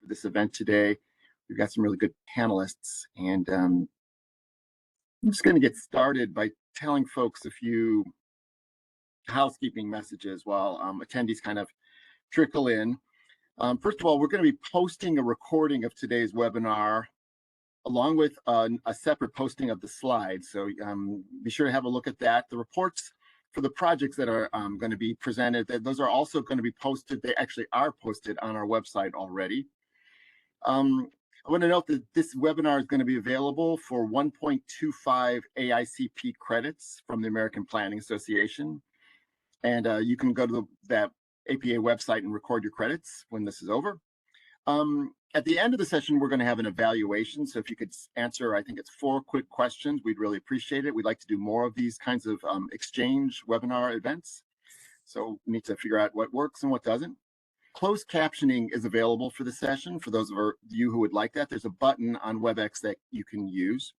this event today. We've got some really good panelists, and I'm just going to get started by telling folks a few housekeeping messages while attendees kind of trickle in. First of all, we're going to be posting a recording of today's webinar along with a separate posting of the slides. So be sure to have a look at that. The reports for the projects that are going to be presented, those are also going to be posted. They actually are posted on our website already. I want to note that this webinar is going to be available for 1.25 AICP credits from the American Planning Association. And you can go to that APA website and record your credits when this is over. At the end of the session, we're going to have an evaluation. So if you could answer, I think it's 4 quick questions, we'd really appreciate it. We'd like to do more of these kinds of exchange webinar events. So we need to figure out what works and what doesn't. Closed captioning is available for the session. For those of you who would like that, there's a button on WebEx that you can use.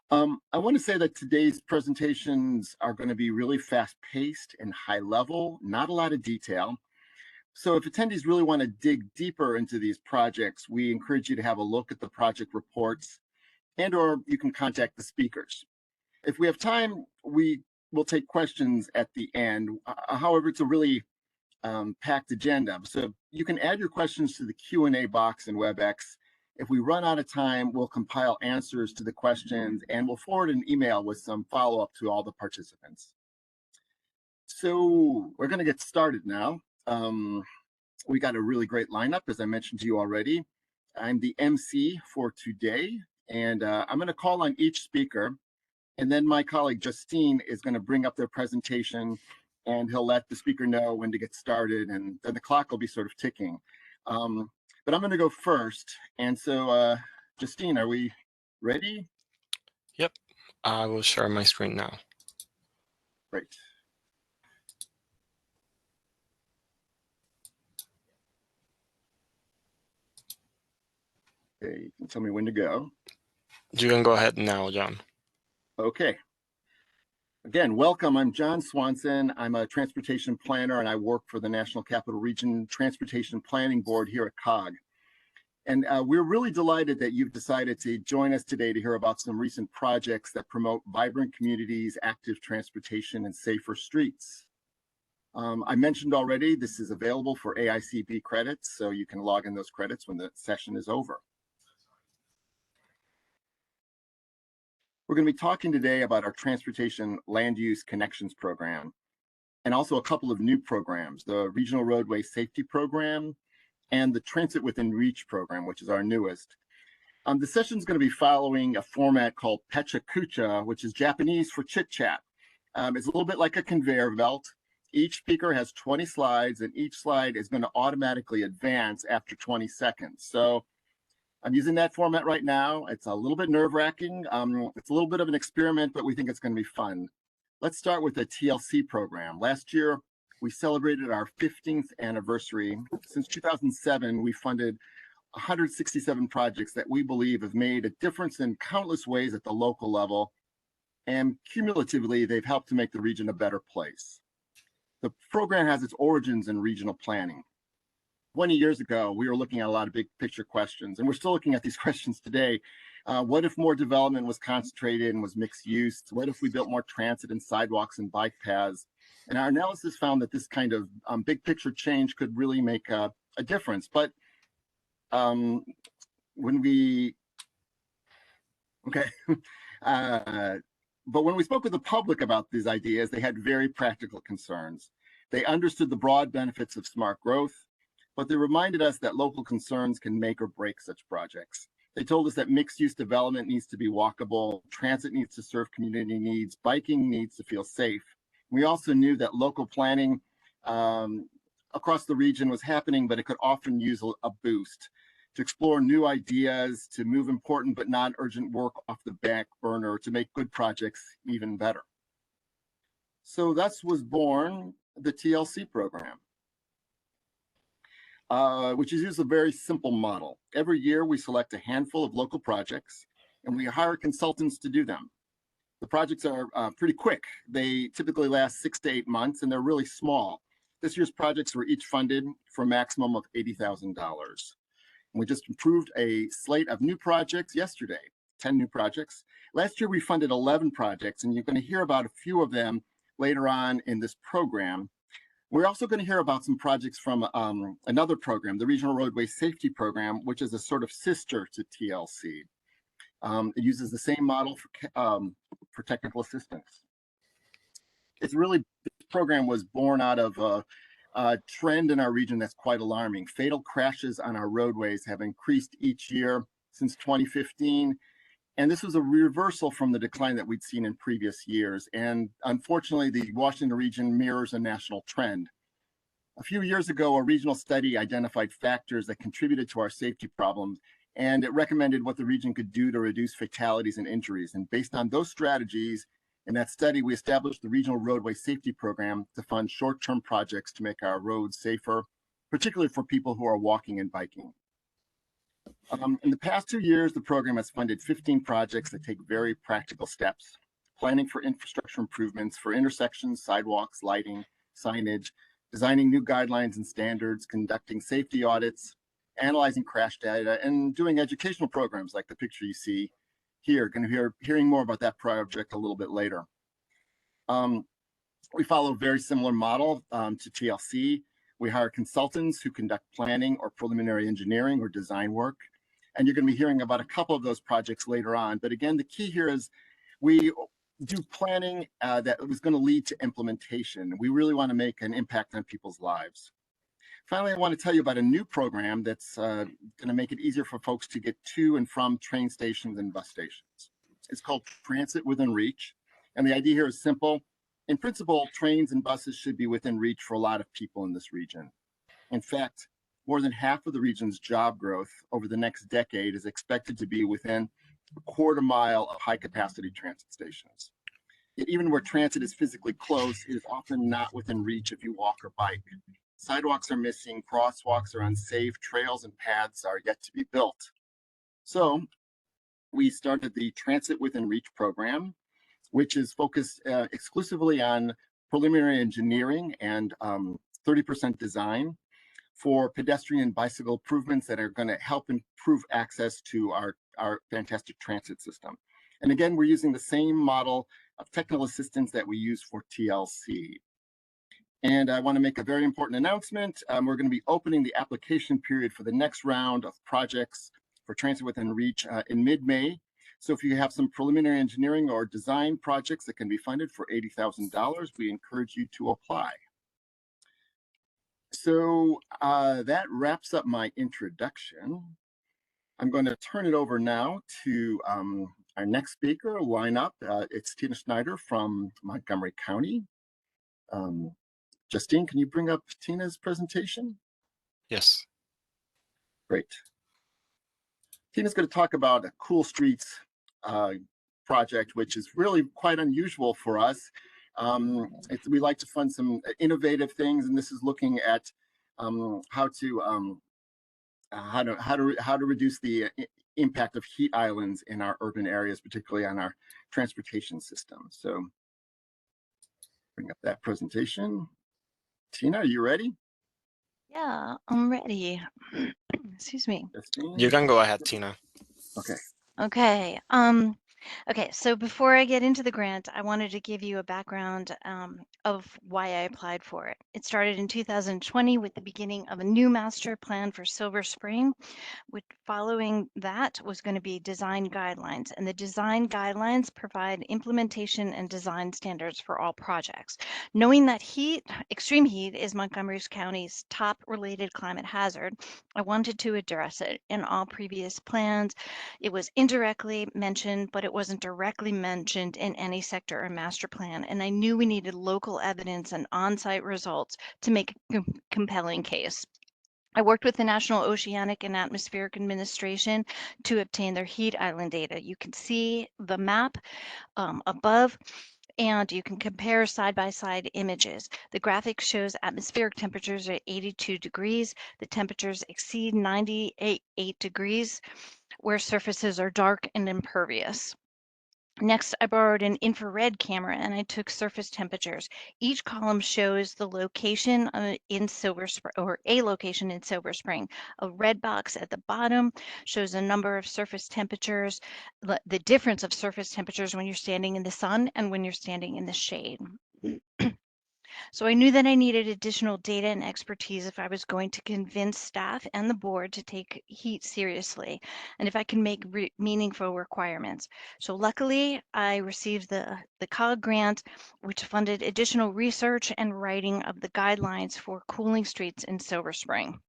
I want to say that today's presentations are going to be really fast-paced and high-level, not a lot of detail. So if attendees really want to dig deeper into these projects, we encourage you to have a look at the project reports and/or you can contact the speakers. If we have time, we will take questions at the end. However, it's a really packed agenda. So you can add your questions to the Q&A box in WebEx. If we run out of time, we'll compile answers to the questions and we'll forward an email with some follow-up to all the participants. So we're going to get started now. We got a really great lineup, as I mentioned to you already. I'm the MC for today, and I'm going to call on each speaker, and then my colleague Justine is going to bring up their presentation, and he'll let the speaker know when to get started, and then the clock will be sort of ticking. But I'm going to go first, and so Justine, are we ready? Yep, I will share my screen now. Great. Okay, you can tell me when to go. You can go ahead now, John. Okay. Again, welcome. I'm John Swanson. I'm a transportation planner, and I work for the National Capital Region Transportation Planning Board here at COG. And we're really delighted that you've decided to join us today to hear about some recent projects that promote vibrant communities, active transportation, and safer streets. I mentioned already, this is available for AICP credits, so you can log in those credits when the session is over. We're going to be talking today about our Transportation Land Use Connections Program, and also a couple of new programs, the Regional Roadway Safety Program and the Transit Within Reach Program, which is our newest. The session is going to be following a format called pecha kucha, which is Japanese for chit chat. It's a little bit like a conveyor belt. Each speaker has 20 slides, and each slide is going to automatically advance after 20 seconds. So I'm using that format right now. It's a little bit nerve-wracking. It's a little bit of an experiment, but we think it's going to be fun. Let's start with the TLC program. Last year, we celebrated our 15th anniversary. Since 2007, we funded 167 projects that we believe have made a difference in countless ways at the local level, and cumulatively, they've helped to make the region a better place. The program has its origins in regional planning. 20 years ago, we were looking at a lot of big picture questions, and we're still looking at these questions today. What if more development was concentrated and was mixed use? What if we built more transit and sidewalks and bike paths? And our analysis found that this kind of big picture change could really make a difference. But when we spoke with the public about these ideas, they had very practical concerns. They understood the broad benefits of smart growth, but they reminded us that local concerns can make or break such projects. They told us that mixed-use development needs to be walkable, transit needs to serve community needs, biking needs to feel safe. We also knew that local planning across the region was happening, but it could often use a boost to explore new ideas, to move important but non-urgent work off the back burner, to make good projects even better. So thus was born the TLC program, which uses a very simple model. Every year we select a handful of local projects and we hire consultants to do them. The projects are pretty quick. They typically last 6 to 8 months and they're really small. This year's projects were each funded for a maximum of $80,000. We just approved a slate of new projects yesterday, 10 new projects. Last year, we funded 11 projects, and you're going to hear about a few of them later on in this program. We're also going to hear about some projects from another program, the Regional Roadway Safety Program, which is a sort of sister to TLC. It uses the same model for technical assistance. This program was born out of a trend in our region that's quite alarming. Fatal crashes on our roadways have increased each year since 2015. And this was a reversal from the decline that we'd seen in previous years. And unfortunately, the Washington region mirrors a national trend. A few years ago, a regional study identified factors that contributed to our safety problems, and it recommended what the region could do to reduce fatalities and injuries. And based on those strategies, in that study, we established the Regional Roadway Safety Program to fund short-term projects to make our roads safer, particularly for people who are walking and biking. In the past 2 years, the program has funded 15 projects that take very practical steps, planning for infrastructure improvements for intersections, sidewalks, lighting, signage, designing new guidelines and standards, conducting safety audits, analyzing crash data, and doing educational programs like the picture you see here. Going to hearing more about that project a little bit later. We follow a very similar model to TLC. We hire consultants who conduct planning or preliminary engineering or design work. And you're going to be hearing about a couple of those projects later on. But again, the key here is we do planning that was going to lead to implementation. We really want to make an impact on people's lives. Finally, I want to tell you about a new program that's going to make it easier for folks to get to and from train stations and bus stations. It's called Transit Within Reach. And the idea here is simple. In principle, trains and buses should be within reach for a lot of people in this region. In fact, more than half of the region's job growth over the next decade is expected to be within a quarter mile of high-capacity transit stations. Yet even where transit is physically close, it is often not within reach if you walk or bike. Sidewalks are missing, crosswalks are unsafe, trails and paths are yet to be built. So we started the Transit Within Reach program, which is focused exclusively on preliminary engineering and 30% design for pedestrian and bicycle improvements that are going to help improve access to our fantastic transit system. And again, we're using the same model of technical assistance that we use for TLC. And I want to make a very important announcement. We're going to be opening the application period for the next round of projects for Transit Within Reach in mid-May. So if you have some preliminary engineering or design projects that can be funded for $80,000, we encourage you to apply. So that wraps up my introduction. I'm going to turn it over now to our next speaker lineup. It's Tina Schneider from Montgomery County. Justine, can you bring up Tina's presentation? Yes. Great. Tina's going to talk about a Cool Streets project, which is really quite unusual for us. We like to fund some innovative things, and this is looking at how to reduce the impact of heat islands in our urban areas, particularly on our transportation system. So bring up that presentation. Tina, are you ready? Yeah, I'm ready. Excuse me. Justine? You can go ahead, Tina. Okay. Okay. Okay, so before I get into the grant, I wanted to give you a background of why I applied for it. It started in 2020 with the beginning of a new master plan for Silver Spring. Following that was going to be design guidelines, and the design guidelines provide implementation and design standards for all projects. Knowing that extreme heat is Montgomery County's top related climate hazard, I wanted to address it. In all previous plans, it was indirectly mentioned, but it wasn't directly mentioned in any sector or master plan, and I knew we needed local evidence and on-site results to make a compelling case. I worked with the National Oceanic and Atmospheric Administration to obtain their heat island data. You can see the map above, and you can compare side-by-side images. The graphic shows atmospheric temperatures at 82 degrees. The temperatures exceed 98 degrees, where surfaces are dark and impervious. Next, I borrowed an infrared camera and I took surface temperatures. Each column shows the location in Silver Spring, or a location in Silver Spring. A red box at the bottom shows a number of surface temperatures, the difference of surface temperatures when you're standing in the sun and when you're standing in the shade. So I knew that I needed additional data and expertise if I was going to convince staff and the board to take heat seriously, and if I can make meaningful requirements. So luckily, I received the COG grant, which funded additional research and writing of the guidelines for cooling streets in Silver Spring.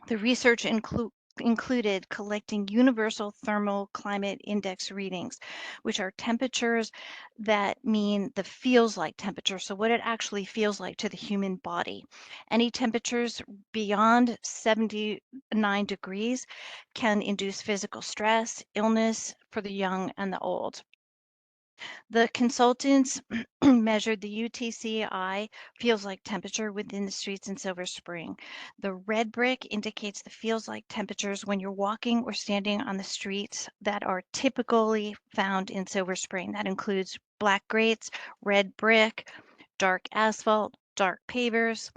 The research included collecting universal thermal climate index readings, which are temperatures that mean the feels like temperature, so what it actually feels like to the human body. Any temperatures beyond 79 degrees can induce physical stress, illness for the young and the old. The consultants measured the UTCI feels like temperature within the streets in Silver Spring. The red brick indicates the feels like temperatures when you're walking or standing on the streets that are typically found in Silver Spring. That includes black grates, red brick, dark asphalt, dark pavers.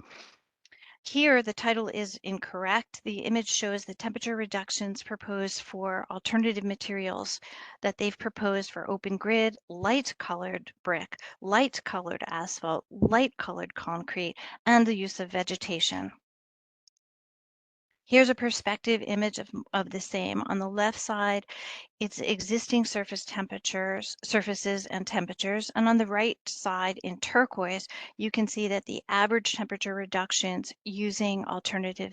Here, the title is incorrect. The image shows the temperature reductions proposed for alternative materials that they've proposed for open grid, light colored brick, light colored asphalt, light colored concrete, and the use of vegetation. Here's a perspective image of the same. On the left side, it's existing surfaces and temperatures. And on the right side in turquoise, you can see that the average temperature reductions using alternative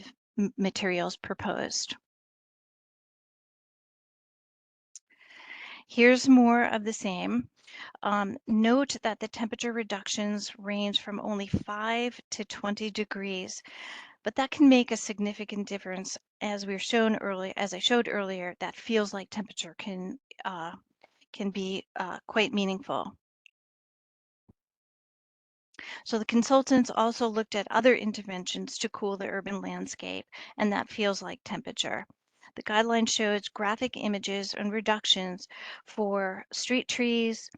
materials proposed. Here's more of the same. Note that the temperature reductions range from only 5 to 20 degrees. But that can make a significant difference, as I showed earlier. That feels like temperature can be quite meaningful. So the consultants also looked at other interventions to cool the urban landscape, and that feels like temperature. The guideline shows graphic images and reductions for street trees,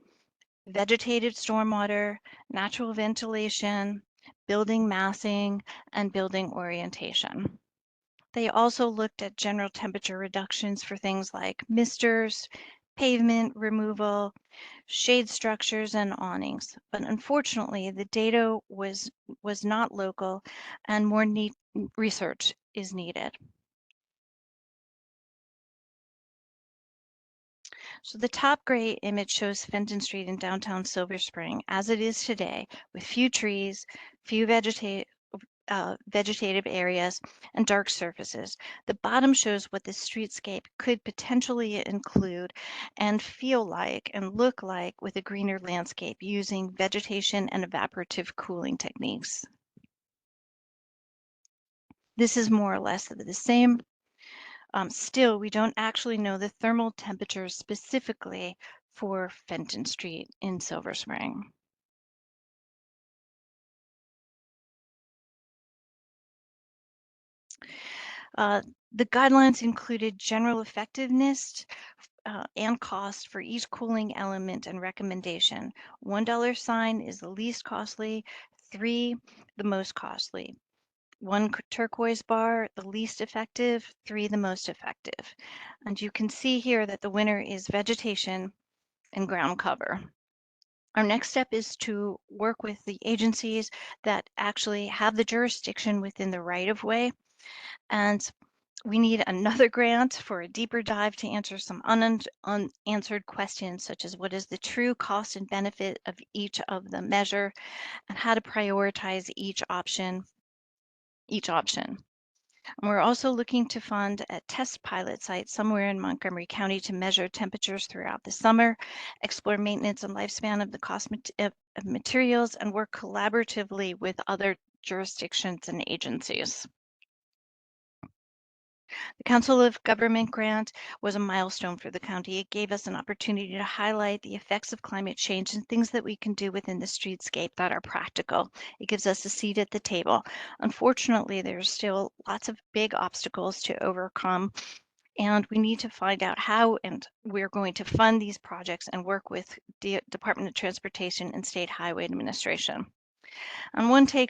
vegetated stormwater, natural ventilation, building massing, and building orientation. They also looked at general temperature reductions for things like misters, pavement removal, shade structures, and awnings. But unfortunately, the data was not local, and more research is needed. So the top gray image shows Fenton Street in downtown Silver Spring as it is today, with few trees, few vegetative areas, and dark surfaces. The bottom shows what the streetscape could potentially include and feel like and look like with a greener landscape using vegetation and evaporative cooling techniques. This is more or less the same. Still, we don't actually know the thermal temperatures specifically for Fenton Street in Silver Spring. The guidelines included general effectiveness and cost for each cooling element and recommendation. $1 sign is the least costly, 3 the most costly. 1 turquoise bar, the least effective, 3 the most effective. And you can see here that the winner is vegetation and ground cover. Our next step is to work with the agencies that actually have the jurisdiction within the right-of-way, and we need another grant for a deeper dive to answer some unanswered questions, such as what is the true cost and benefit of each of the measure and how to prioritize each option. And we're also looking to fund a test pilot site somewhere in Montgomery County to measure temperatures throughout the summer, explore maintenance and lifespan of the cost of materials, and work collaboratively with other jurisdictions and agencies. The Council of Government grant was a milestone for the county. It gave us an opportunity to highlight the effects of climate change and things that we can do within the streetscape that are practical. It gives us a seat at the table. Unfortunately, there's still lots of big obstacles to overcome And we need to find out how, and we're going to fund these projects and work with the Department of Transportation and State Highway Administration. And one big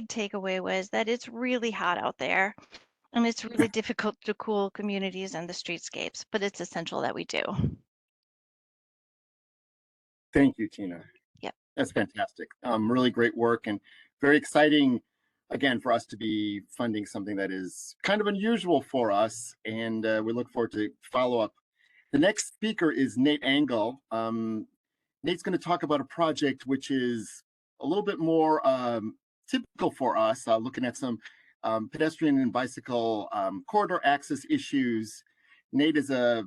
takeaway was that it's really hot out there and it's really difficult to cool communities and the streetscapes, but it's essential that we do. Thank you, Tina. Yep. That's fantastic. Really great work and very exciting, again, for us to be funding something that is kind of unusual for us. And we look forward to follow up. The next speaker is Nate Engel. Nate's going to talk about a project which is a little bit more typical for us, looking at some pedestrian and bicycle corridor access issues. Nate is a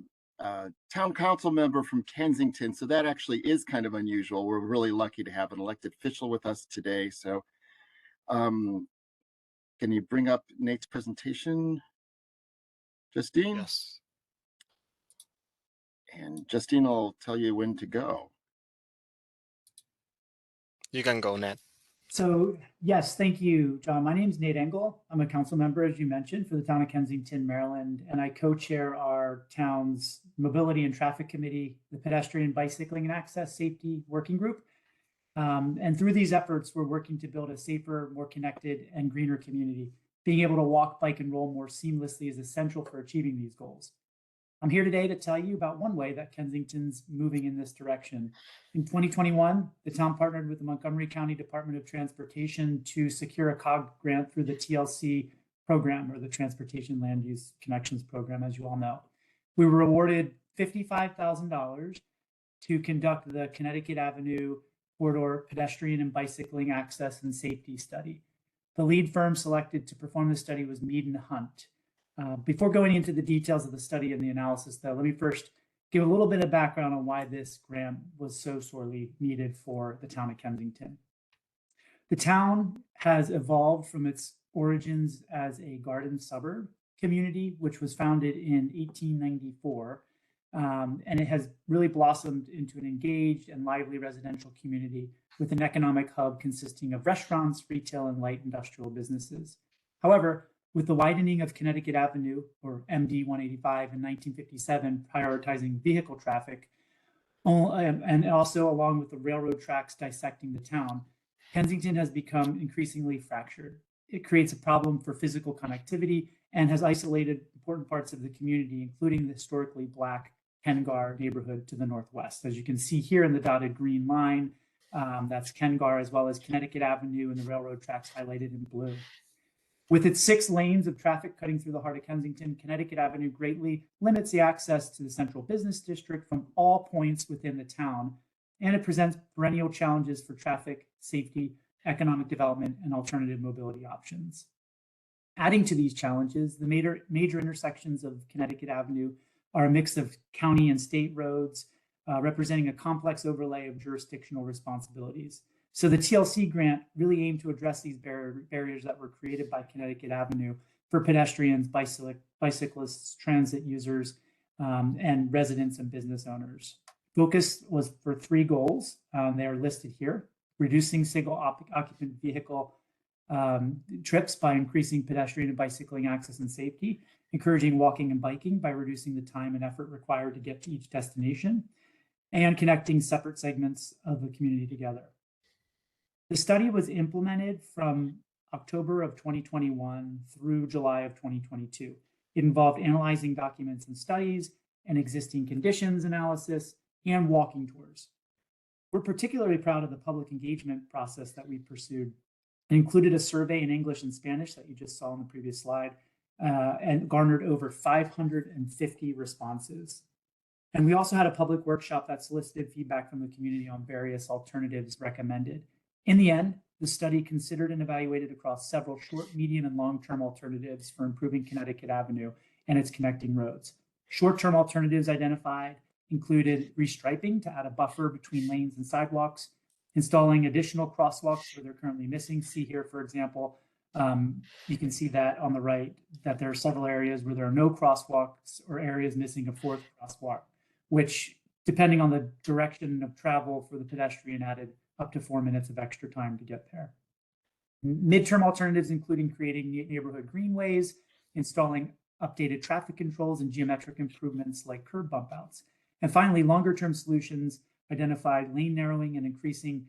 town council member from Kensington, so that actually is kind of unusual. We're really lucky to have an elected official with us today. So can you bring up Nate's presentation, Justine? Yes. And Justine will tell you when to go. You can go, Ned. So yes, thank you, John. My name is Nate Engel. I'm a council member, as you mentioned, for the town of Kensington, Maryland, and I co-chair our town's Mobility and Traffic Committee, the Pedestrian, Bicycling, and Access Safety Working Group. And through these efforts, we're working to build a safer, more connected, and greener community. Being able to walk, bike, and roll more seamlessly is essential for achieving these goals. I'm here today to tell you about one way that Kensington's moving in this direction. In 2021, the town partnered with the Montgomery County Department of Transportation to secure a COG grant through the TLC program, or the Transportation Land Use Connections Program, as you all know. We were awarded $55,000 to conduct the Connecticut Avenue Corridor Pedestrian and Bicycling Access and Safety Study. The lead firm selected to perform the study was Mead and Hunt. Before going into the details of the study and the analysis, though, let me first give a little bit of background on why this grant was so sorely needed for the town of Kensington. The town has evolved from its origins as a garden suburb community, which was founded in 1894, and it has really blossomed into an engaged and lively residential community with an economic hub consisting of restaurants, retail, and light industrial businesses. However, with the widening of Connecticut Avenue, or MD 185 in 1957, prioritizing vehicle traffic, and also along with the railroad tracks dissecting the town, Kensington has become increasingly fractured. It creates a problem for physical connectivity and has isolated important parts of the community, including the historically Black Kengar neighborhood to the northwest. As you can see here in the dotted green line, that's Kengar, as well as Connecticut Avenue and the railroad tracks highlighted in blue. With its 6 lanes of traffic cutting through the heart of Kensington, Connecticut Avenue greatly limits the access to the central business district from all points within the town, and it presents perennial challenges for traffic, safety, economic development, and alternative mobility options. Adding to these challenges, the major intersections of Connecticut Avenue are a mix of county and state roads, representing a complex overlay of jurisdictional responsibilities. So the TLC grant really aimed to address these barriers that were created by Connecticut Avenue for pedestrians, bicyclists, transit users, and residents and business owners. Focus was for 3 goals. They are listed here: reducing single occupant vehicle trips by increasing pedestrian and bicycling access and safety, encouraging walking and biking by reducing the time and effort required to get to each destination, and connecting separate segments of the community together. The study was implemented from October of 2021 through July of 2022. It involved analyzing documents and studies, and existing conditions analysis, and walking tours. We're particularly proud of the public engagement process that we pursued. It included a survey in English and Spanish that you just saw on the previous slide, and garnered over 550 responses. And we also had a public workshop that solicited feedback from the community on various alternatives recommended. In the end, the study considered and evaluated across several short, medium, and long-term alternatives for improving Connecticut Avenue and its connecting roads. Short-term alternatives identified included restriping to add a buffer between lanes and sidewalks, installing additional crosswalks where they're currently missing. See here, for example, you can see that on the right, that there are several areas where there are no crosswalks or areas missing a 4th crosswalk, which, depending on the direction of travel for the pedestrian, added up to 4 minutes of extra time to get there. Midterm alternatives including creating neighborhood greenways, installing updated traffic controls and geometric improvements like curb bump outs. And finally, longer-term solutions identified lane narrowing and increasing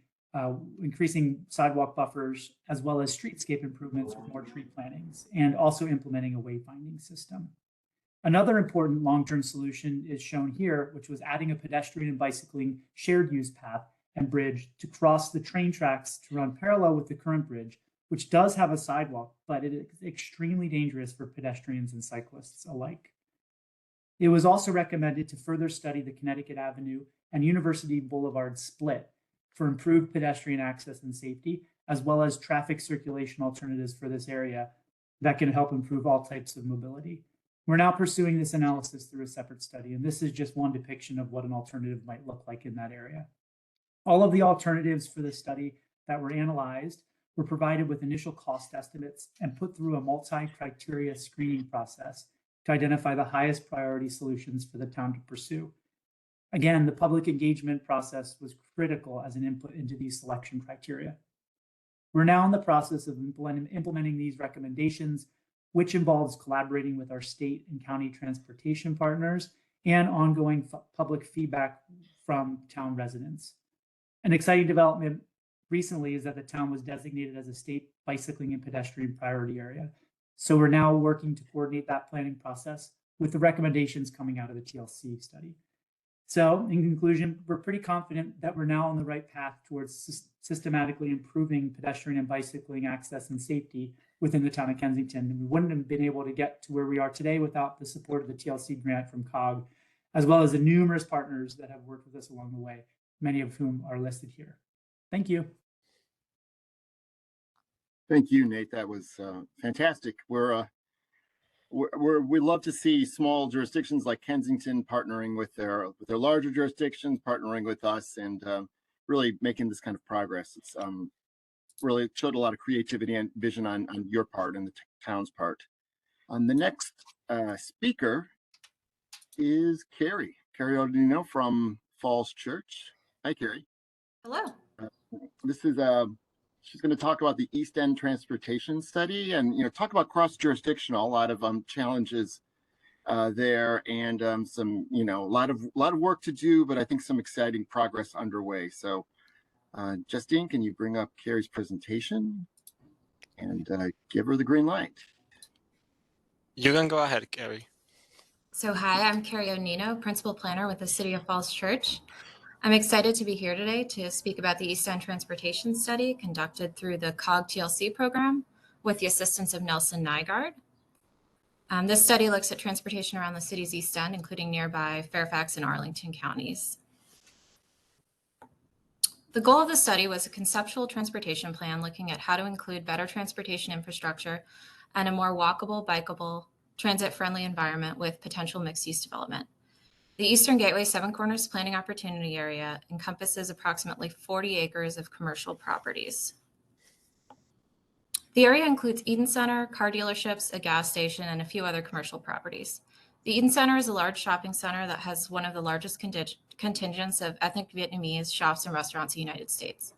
sidewalk buffers, as well as streetscape improvements with more tree plantings, and also implementing a wayfinding system. Another important long-term solution is shown here, which was adding a pedestrian and bicycling shared use path and bridge to cross the train tracks to run parallel with the current bridge, which does have a sidewalk, but it is extremely dangerous for pedestrians and cyclists alike. It was also recommended to further study the Connecticut Avenue and University Boulevard split for improved pedestrian access and safety, as well as traffic circulation alternatives for this area that can help improve all types of mobility. We're now pursuing this analysis through a separate study, and this is just one depiction of what an alternative might look like in that area. All of the alternatives for this study that were analyzed were provided with initial cost estimates and put through a multi-criteria screening process to identify the highest priority solutions for the town to pursue. Again, the public engagement process was critical as an input into these selection criteria. We're now in the process of implementing these recommendations, which involves collaborating with our state and county transportation partners and ongoing public feedback from town residents. An exciting development recently is that the town was designated as a state bicycling and pedestrian priority area. So we're now working to coordinate that planning process with the recommendations coming out of the TLC study. So in conclusion, we're pretty confident that we're now on the right path towards systematically improving pedestrian and bicycling access and safety within the town of Kensington. And we wouldn't have been able to get to where we are today without the support of the TLC grant from COG, as well as the numerous partners that have worked with us along the way, many of whom are listed here. Thank you. Thank you, Nate. That was fantastic. We love to see small jurisdictions like Kensington partnering with their larger jurisdictions, partnering with us, and really making this kind of progress. It's really showed a lot of creativity and vision on your part and the town's part. The next speaker is Carrie Odino from Falls Church. Hi, Carrie. Hello. This is she's going to talk about the East End Transportation Study, and talk about cross-jurisdictional. A lot of challenges there, and some a lot of work to do, but I think some exciting progress underway. So, Justine, can you bring up Carrie's presentation and give her the green light? You can go ahead, Carrie. So hi, I'm Carrie Odino, Principal Planner with the City of Falls Church. I'm excited to be here today to speak about the East End Transportation Study conducted through the COG TLC program with the assistance of Nelson Nygaard. This study looks at transportation around the city's East End, including nearby Fairfax and Arlington counties. The goal of the study was a conceptual transportation plan looking at how to include better transportation infrastructure and a more walkable, bikeable, transit-friendly environment with potential mixed-use development. The Eastern Gateway Seven Corners Planning Opportunity Area encompasses approximately 40 acres of commercial properties. The area includes Eden Center, car dealerships, a gas station, and a few other commercial properties. The Eden Center is a large shopping center that has one of the largest contingents of ethnic Vietnamese shops and restaurants in the United States.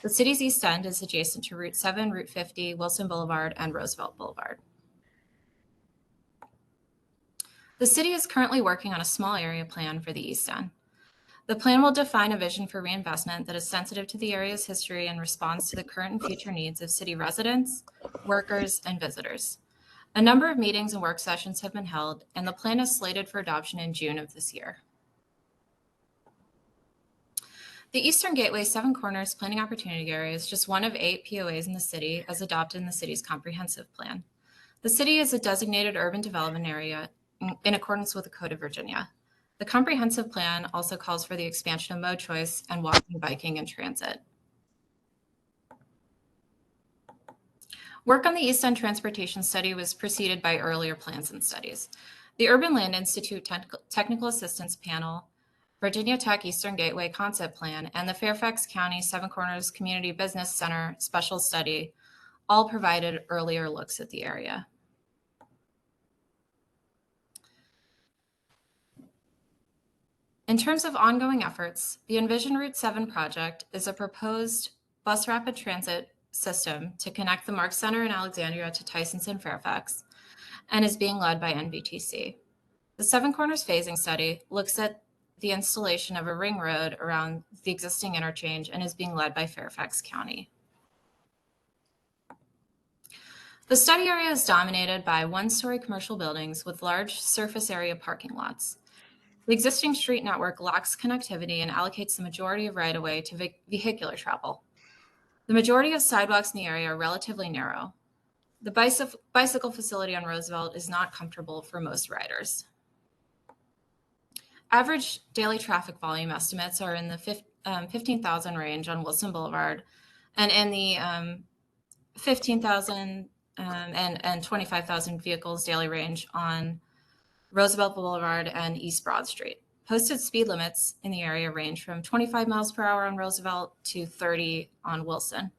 The city's East End is adjacent to Route 7, Route 50, Wilson Boulevard, and Roosevelt Boulevard. The city is currently working on a small area plan for the East End. The plan will define a vision for reinvestment that is sensitive to the area's history and responds to the current and future needs of city residents, workers, and visitors. A number of meetings and work sessions have been held, and the plan is slated for adoption in June of this year. The Eastern Gateway Seven Corners Planning Opportunity Area is just one of 8 POAs in the city as adopted in the city's comprehensive plan. The city is a designated urban development area in accordance with the Code of Virginia. The comprehensive plan also calls for the expansion of mode choice and walking, biking, and transit. Work on the East End Transportation Study was preceded by earlier plans and studies. The Urban Land Institute Technical Assistance Panel, Virginia Tech Eastern Gateway Concept Plan, and the Fairfax County Seven Corners Community Business Center Special Study all provided earlier looks at the area. In terms of ongoing efforts, the Envision Route 7 project is a proposed bus rapid transit system to connect the Mark Center in Alexandria to Tyson's in Fairfax, and is being led by NVTC. The Seven Corners Phasing Study looks at the installation of a ring road around the existing interchange and is being led by Fairfax County. The study area is dominated by one-story commercial buildings with large surface area parking lots. The existing street network lacks connectivity and allocates the majority of right-of-way to vehicular travel. The majority of sidewalks in the area are relatively narrow. The bicycle facility on Roosevelt is not comfortable for most riders. Average daily traffic volume estimates are in the 15,000 range on Wilson Boulevard and in the 15,000 and 25,000 vehicles daily range on Roosevelt Boulevard and East Broad Street. Posted speed limits in the area range from 25 miles per hour on Roosevelt to 30 on Wilson.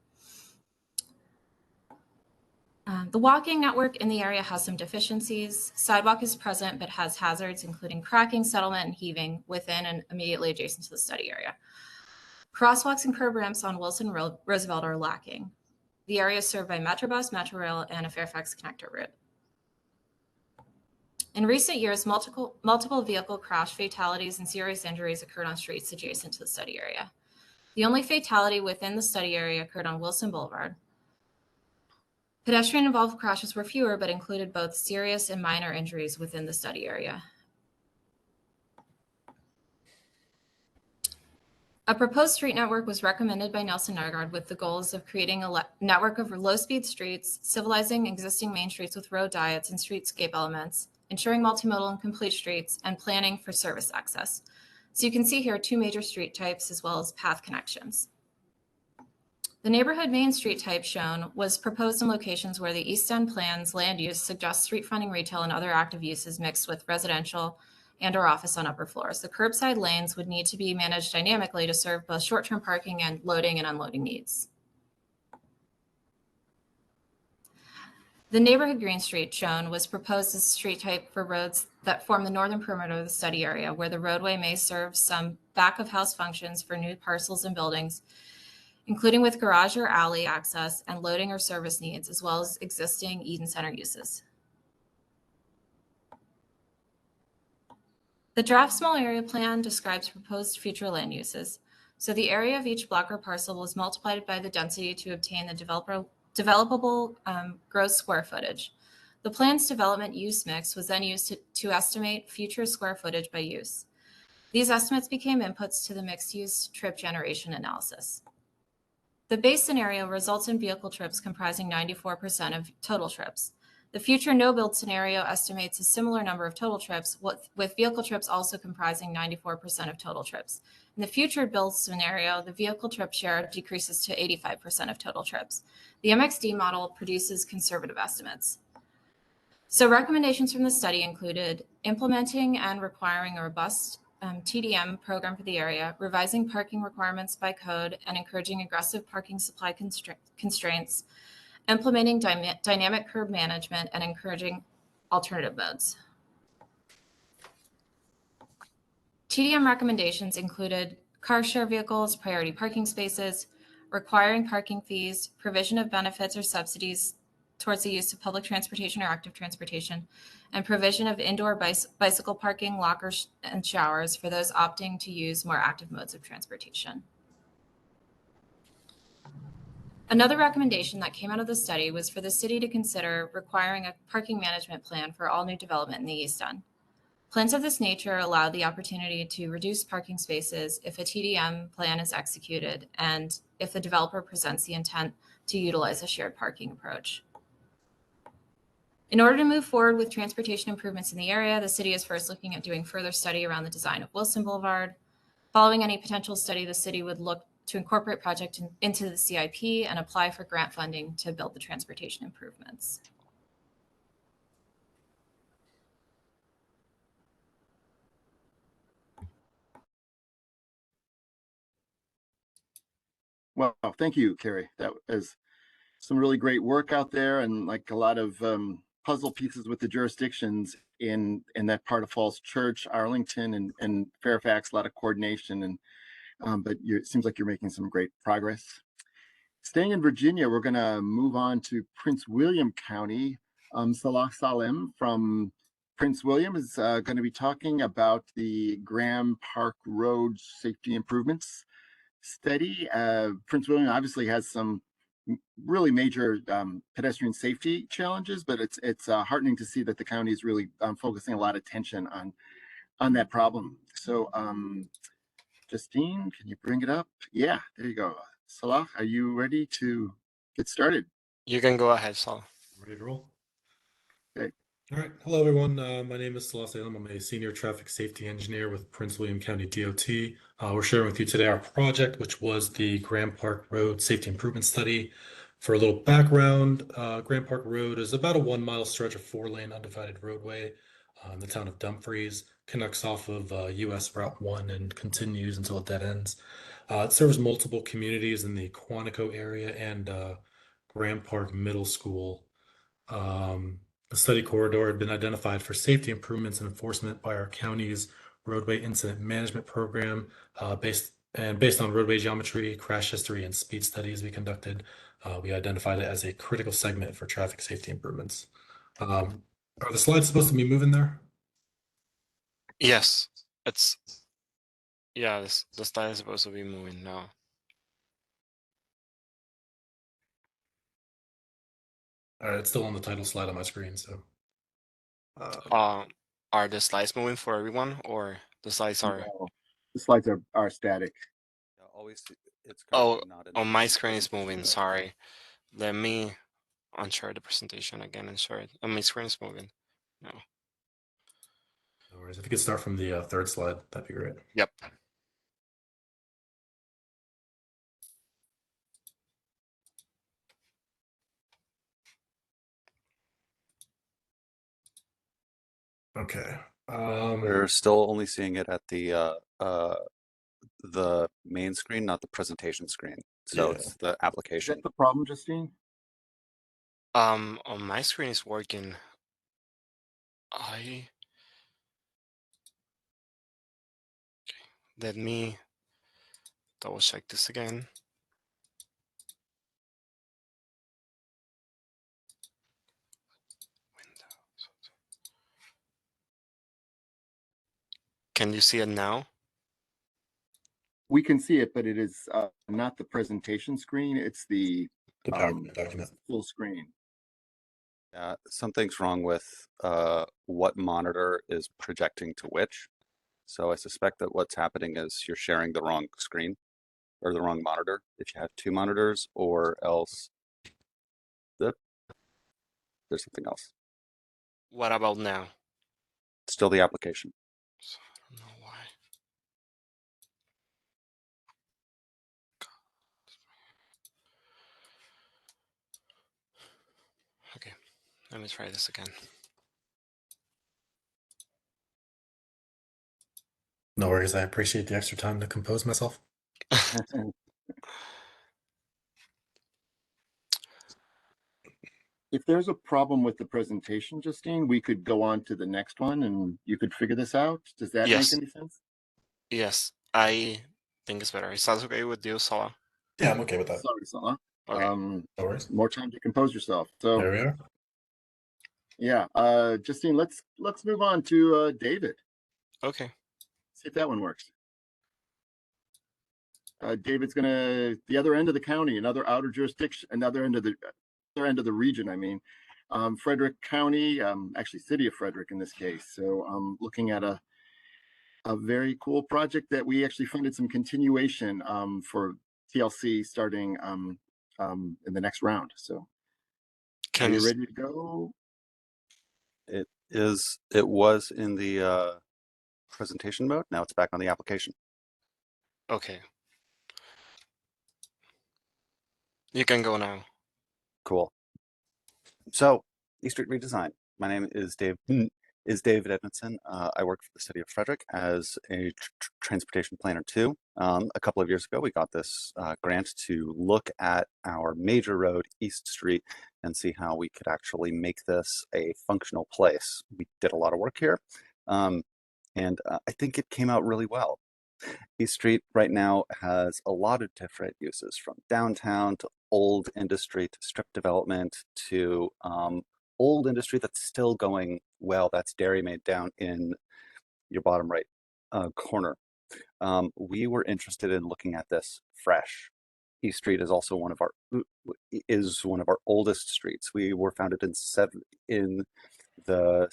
The walking network in the area has some deficiencies. Sidewalk is present, but has hazards, including cracking, settlement, and heaving within and immediately adjacent to the study area. Crosswalks and curb ramps on Wilson Roosevelt are lacking. The area is served by Metrobus, Metrorail, and a Fairfax connector route. In recent years, multiple vehicle crash fatalities and serious injuries occurred on streets adjacent to the study area. The only fatality within the study area occurred on Wilson Boulevard. Pedestrian-involved crashes were fewer, but included both serious and minor injuries within the study area. A proposed street network was recommended by Nelson Nygaard with the goals of creating a network of low-speed streets, civilizing existing main streets with road diets and streetscape elements, ensuring multimodal and complete streets, and planning for service access. So you can see here 2 major street types as well as path connections. The neighborhood main street type shown was proposed in locations where the East End plan's land use suggests street fronting retail and other active uses mixed with residential and/or office on upper floors. The curbside lanes would need to be managed dynamically to serve both short-term parking and loading and unloading needs. The neighborhood green street shown was proposed as a street type for roads that form the northern perimeter of the study area, where the roadway may serve some back-of-house functions for new parcels and buildings, including with garage or alley access and loading or service needs, as well as existing Eden Center uses. The draft small area plan describes proposed future land uses. So the area of each block or parcel was multiplied by the density to obtain the developable gross square footage. The plan's development use mix was then used to estimate future square footage by use. These estimates became inputs to the mixed-use trip generation analysis. The base scenario results in vehicle trips comprising 94% of total trips. The future no-build scenario estimates a similar number of total trips, with vehicle trips also comprising 94% of total trips. In the future build scenario, the vehicle trip share decreases to 85% of total trips. The MXD model produces conservative estimates. So recommendations from the study included implementing and requiring a robust TDM program for the area, revising parking requirements by code and encouraging aggressive parking supply constraints, implementing dynamic curb management, and encouraging alternative modes. TDM recommendations included car share vehicles, priority parking spaces, requiring parking fees, provision of benefits or subsidies towards the use of public transportation or active transportation, and provision of indoor bicycle parking, lockers, and showers for those opting to use more active modes of transportation. Another recommendation that came out of the study was for the city to consider requiring a parking management plan for all new development in the East End. Plans of this nature allow the opportunity to reduce parking spaces if a TDM plan is executed and if the developer presents the intent to utilize a shared parking approach. In order to move forward with transportation improvements in the area, the city is first looking at doing further study around the design of Wilson Boulevard. Following any potential study, the city would look to incorporate project into the CIP and apply for grant funding to build the transportation improvements. Well, thank you, Carrie. That was some really great work out there, and like a lot of puzzle pieces with the jurisdictions in that part of Falls Church, Arlington, and Fairfax. A lot of coordination, and but it seems like you're making some great progress. Staying in Virginia, we're going to move on to Prince William County. Salah Salem from Prince William is going to be talking about the Graham Park Road safety improvements study. Prince William obviously has some really major pedestrian safety challenges, but it's heartening to see that the county is really focusing a lot of attention on that problem. So, Justine, can you bring it up? Yeah, there you go. Salah, are you ready to get started? You can go ahead, Saul. Ready to roll? Okay. All right. Hello, everyone. My name is Salah Salem. I'm a senior traffic safety engineer with Prince William County DOT. We're sharing with you today our project, which was the Graham Park Road Safety Improvement Study. For a little background, Graham Park Road is about a 1 mile stretch of 4-lane undivided roadway in the town of Dumfries. Connects off of US Route 1 and continues until it dead ends. It serves multiple communities in the Quantico area and Graham Park Middle School. The study corridor had been identified for safety improvements and enforcement by our county's roadway incident management program, based on roadway geometry, crash history, and speed studies we conducted. We identified it as a critical segment for traffic safety improvements. Are the slides supposed to be moving there? Yes, the slide is supposed to be moving now. All right, it's still on the title slide on my screen, so. Are the slides moving for everyone, or the slides are? No, the slides are static. Yeah, always it's Oh, currently not in on my the screen is presentation moving. mode. Sorry. Let me unshare the presentation again and share it. On my screen is moving. No. No worries. If you could start from the third slide, that'd be great. Yep. Okay. We're still only seeing it at the main screen, not the presentation screen. So Yeah. it's the Is application. that the problem, Justine? On my screen is working. Let me double check this again. Can you see it now? We can see it, but it is not the presentation screen. It's the The PowerPoint document. full screen. Something's wrong with what monitor is projecting to which. So I suspect that what's happening is you're sharing the wrong screen or the wrong monitor if you have two monitors, or else there's something else. What about now? Still the application. I don't know why. Okay, let me try this again. No worries. I appreciate the extra time to compose myself. If there's a problem with the presentation, Justine, we could go on to the next one and you could figure this out. Does that Yes. make any sense? Yes, I think it's better. Is that okay with you, Salah? Yeah, I'm okay with that. Sorry, Salah. Okay. No worries. More time to compose yourself. So There we are. yeah, Justine, let's move on to David. Okay. See if that one works. David's the other end of the county, another outer jurisdiction, another end of the region. I mean, Frederick County, actually City of Frederick in this case. So I'm looking at a very cool project that we actually funded some continuation for TLC starting in the next round. So are you ready to go? It was in the presentation mode. Now it's back on the application. Okay. You can go now. Cool. So, East Street redesign. My name is David Edmondson. I work for the City of Frederick as a transportation planner too. A couple of years ago, we got this grant to look at our major road, East Street, and see how we could actually make this a functional place. We did a lot of work here, and I think it came out really well. East Street right now has a lot of different uses, from downtown to old industry to strip development to old industry that's still going well. That's Dairy Made down in your bottom right corner. We were interested in looking at this fresh. East Street is also one of our oldest streets. We were founded in the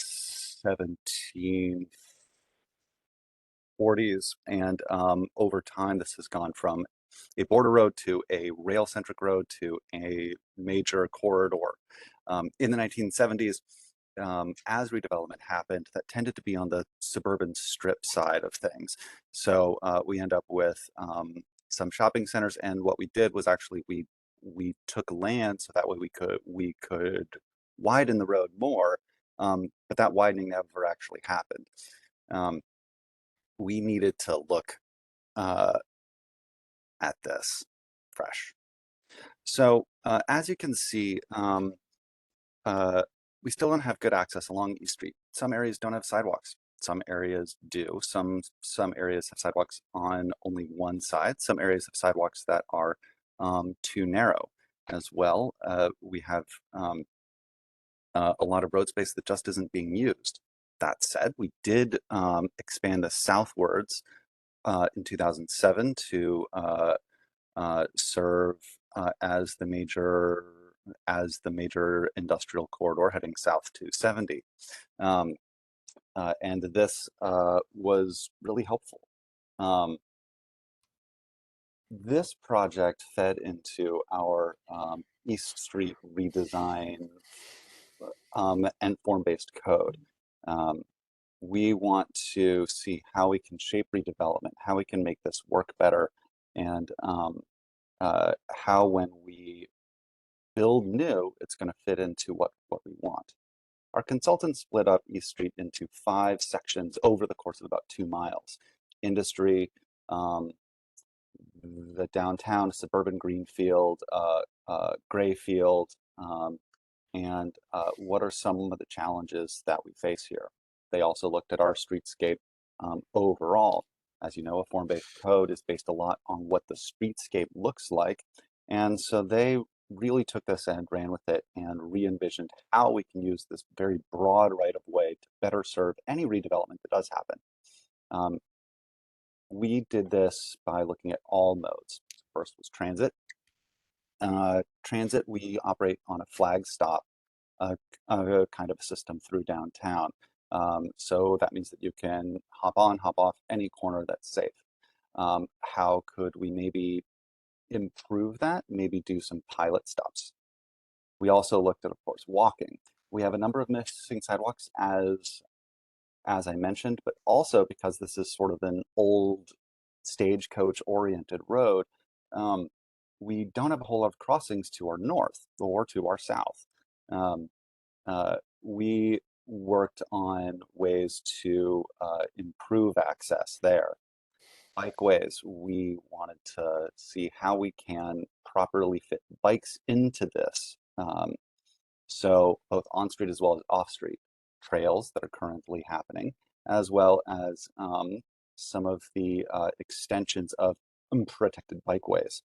1740s, and over time this has gone from a border road to a rail-centric road to a major corridor. In the 1970s, as redevelopment happened, that tended to be on the suburban strip side of things. So we end up with some shopping centers, and what we did was actually we took land so that way we could widen the road more, but that widening never actually happened. We needed to look at this fresh. So as you can see, we still don't have good access along East Street. Some areas don't have sidewalks. Some areas do. Some areas have sidewalks on only one side. Some areas have sidewalks that are too narrow as well. We have a lot of road space that just isn't being used. That said, we did expand this southwards in 2007 to serve as the major industrial corridor heading south to 70. And this was really helpful. This project fed into our East Street redesign and form-based code. We want to see how we can shape redevelopment, how we can make this work better, and how when we build new, it's going to fit into what we want. Our consultants split up East Street into 5 sections over the course of about 2 miles. Industry, the downtown suburban greenfield, Grayfield, and what are some of the challenges that we face here. They also looked at our streetscape overall. As you know, a form-based code is based a lot on what the streetscape looks like. And so they really took this and ran with it and re-envisioned how we can use this very broad right-of-way to better serve any redevelopment that does happen. We did this by looking at all modes. First was transit. Transit, we operate on a flag stop kind of a system through downtown. So that means that you can hop on, hop off any corner that's safe. How could we maybe improve that? Maybe do some pilot stops. We also looked at, of course, walking. We have a number of missing sidewalks, as I mentioned, but also because this is sort of an old stagecoach-oriented road, we don't have a whole lot of crossings to our north or to our south. We worked on ways to improve access there. Bikeways, we wanted to see how we can properly fit bikes into this. So both on-street as well as off-street trails that are currently happening, as well as some of the extensions of unprotected bikeways.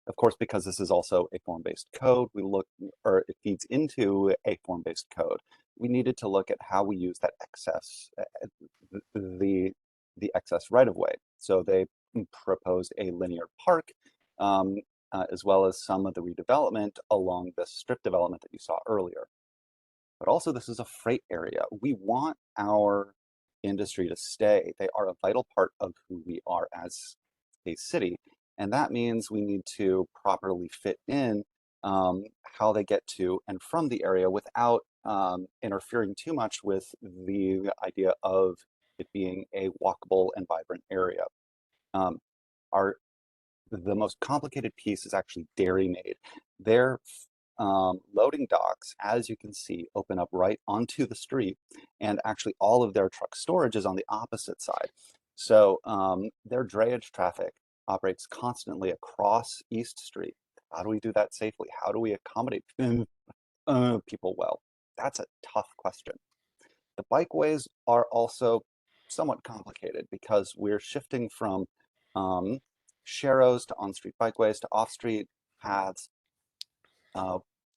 Of course, because this is also a form-based code, it feeds into a form-based code. We needed to look at how we use that excess, the excess right-of-way. So they proposed a linear park, as well as some of the redevelopment along the strip development that you saw earlier. But also, this is a freight area. We want our industry to stay. They are a vital part of who we are as a city. And that means we need to properly fit in how they get to and from the area without interfering too much with the idea of it being a walkable and vibrant area. The most complicated piece is actually Dairy Made. Their loading docks, as you can see, open up right onto the street, and actually all of their truck storage is on the opposite side. So their drayage traffic operates constantly across East Street. How do we do that safely? How do we accommodate people well? That's a tough question. The bikeways are also somewhat complicated because we're shifting from sharrows to on-street bikeways to off-street paths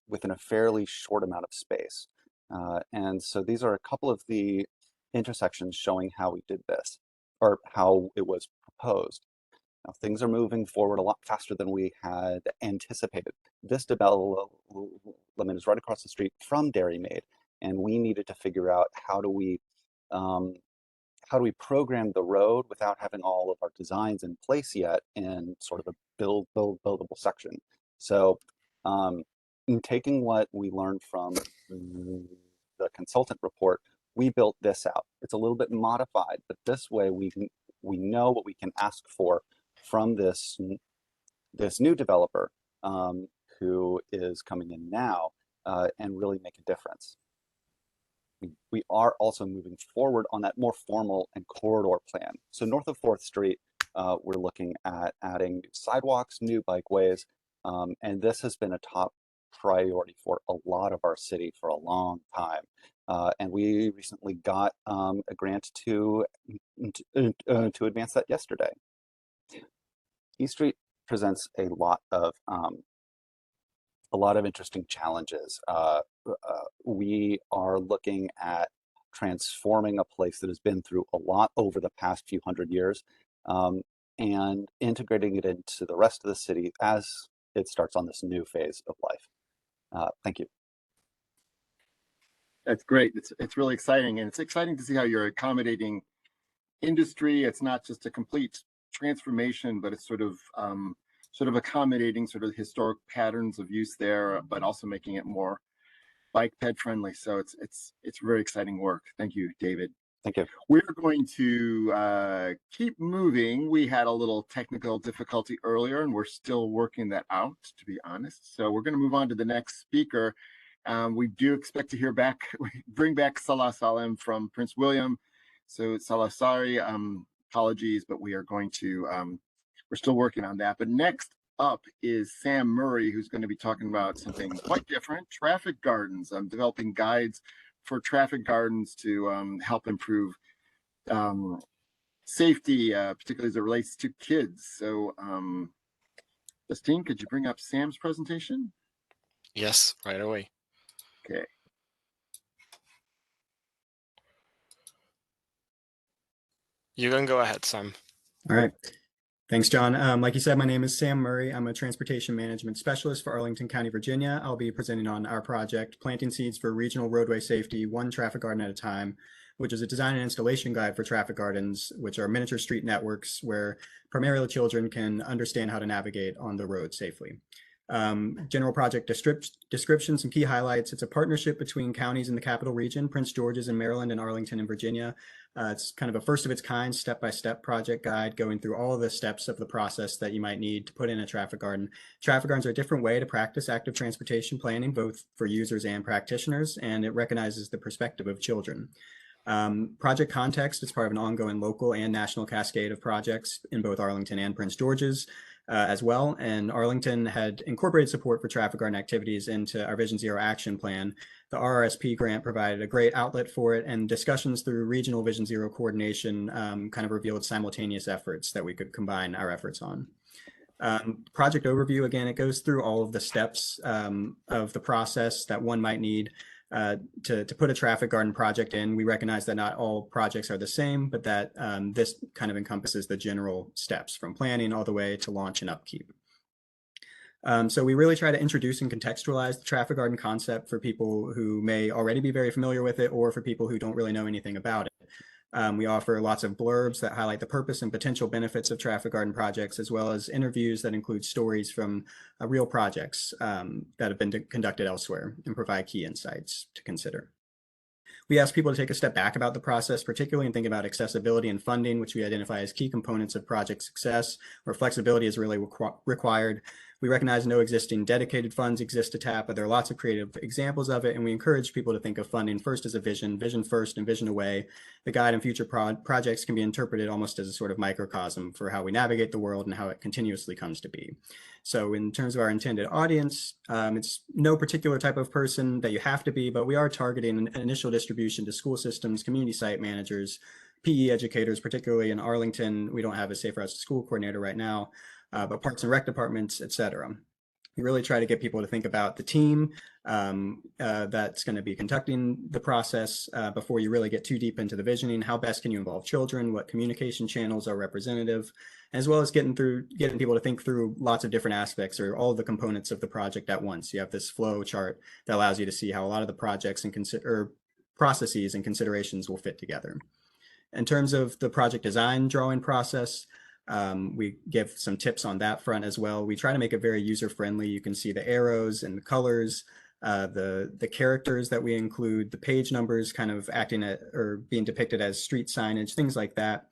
within a fairly short amount of space. And so these are a couple of the intersections showing how we did this, or how it was proposed. Now, things are moving forward a lot faster than we had anticipated. This development is right across the street from Dairy Maid, and we needed to figure out how do we program the road without having all of our designs in place yet in sort of a buildable section. So in taking what we learned from the consultant report, we built this out. It's a little bit modified, but this way we know what we can ask for from this new developer who is coming in now and really make a difference. We are also moving forward on that more formal and corridor plan. So north of 4th Street, we're looking at adding new sidewalks, new bikeways, and this has been a top priority for a lot of our city for a long time. And we recently got a grant to advance that yesterday. East Street presents a lot of interesting challenges. We are looking at transforming a place that has been through a lot over the past few hundred years and integrating it into the rest of the city as it starts on this new phase of life. Thank you. That's great. It's really exciting, and it's exciting to see how you're accommodating industry. It's not just a complete transformation, but it's sort of accommodating sort of historic patterns of use there, but also making it more bike ped friendly. So it's very exciting work. Thank you, David. Thank you. We're going to keep moving. We had a little technical difficulty earlier, and we're still working that out, to be honest. So we're going to move on to the next speaker. We do expect to hear back, bring back Salah Salem from Prince William. So Salah, sorry, apologies, but we are going to, we're still working on that. But next up is Sam Murray, who's going to be talking about something quite different, traffic gardens. I'm developing guides for traffic gardens to help improve safety, particularly as it relates to kids. So Justine, could you bring up Sam's presentation? Yes, right away. Okay. You can go ahead, Sam. All right. Thanks, John. Like you said, my name is Sam Murray. I'm a transportation management specialist for Arlington County, Virginia. I'll be presenting on our project, Planting Seeds for Regional Roadway Safety, One Traffic Garden at a Time, which is a design and installation guide for traffic gardens, which are miniature street networks where primarily children can understand how to navigate on the road safely. General project description, some key highlights. It's a partnership between counties in the capital region, Prince George's in Maryland and Arlington in Virginia. It's kind of a first of its kind step-by-step project guide going through all of the steps of the process that you might need to put in a traffic garden. Traffic gardens are a different way to practice active transportation planning, both for users and practitioners, and it recognizes the perspective of children. Project context is part of an ongoing local and national cascade of projects in both Arlington and Prince George's. As well, and Arlington had incorporated support for traffic garden activities into our Vision Zero action plan. The RRSP grant provided a great outlet for it, and discussions through regional Vision Zero coordination kind of revealed simultaneous efforts that we could combine our efforts on. Project overview, again, it goes through all of the steps of the process that one might need to put a traffic garden project in. We recognize that not all projects are the same, but that this kind of encompasses the general steps from planning all the way to launch and upkeep. So we really try to introduce and contextualize the traffic garden concept for people who may already be very familiar with it or for people who don't really know anything about it. We offer lots of blurbs that highlight the purpose and potential benefits of traffic garden projects, as well as interviews that include stories from real projects that have been conducted elsewhere and provide key insights to consider. We ask people to take a step back about the process, particularly in thinking about accessibility and funding, which we identify as key components of project success, where flexibility is really required. We recognize no existing dedicated funds exist to tap, but there are lots of creative examples of it, and we encourage people to think of funding first as a vision first and vision away. The guide and future projects can be interpreted almost as a sort of microcosm for how we navigate the world and how it continuously comes to be. So in terms of our intended audience, it's no particular type of person that you have to be, but we are targeting an initial distribution to school systems, community site managers, PE educators, particularly in Arlington. We don't have a Safe Routes to School coordinator right now, but Parks and Rec departments, et cetera. We really try to get people to think about the team that's going to be conducting the process before you really get too deep into the visioning. How best can you involve children? What communication channels are representative? As well as getting people to think through lots of different aspects or all of the components of the project at once. You have this flow chart that allows you to see how a lot of the projects and processes and considerations will fit together. In terms of the project design drawing process, we give some tips on that front as well. We try to make it very user-friendly. You can see the arrows and the colors, the characters that we include, the page numbers kind of acting or being depicted as street signage, things like that.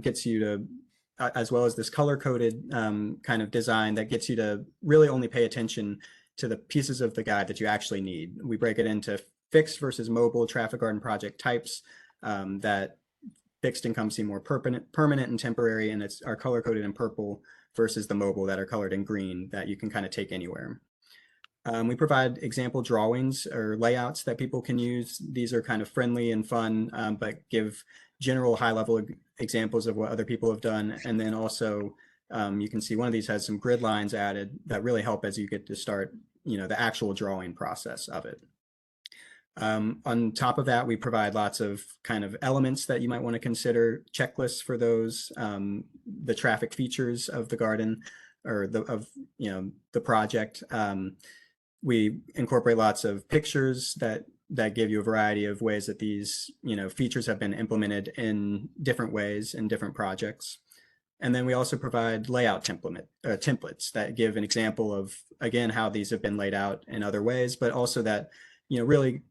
Gets you to, as well as this color-coded kind of design that gets you to really only pay attention to the pieces of the guide that you actually need. We break it into fixed versus mobile traffic garden project types that fixed encompassing more permanent and temporary, and are color coded in purple versus the mobile that are colored in green that you can kind of take anywhere. We provide example drawings or layouts that people can use. These are kind of friendly and fun, but give general high-level examples of what other people have done. And then also, you can see one of these has some grid lines added that really help as you get to start, the actual drawing process of it. On top of that, we provide lots of kind of elements that you might want to consider, checklists for those, the traffic features of the garden or the project. We incorporate lots of pictures that give you a variety of ways that these features have been implemented in different ways in different projects. And then we also provide layout templates that give an example of, again, how these have been laid out in other ways, but also that really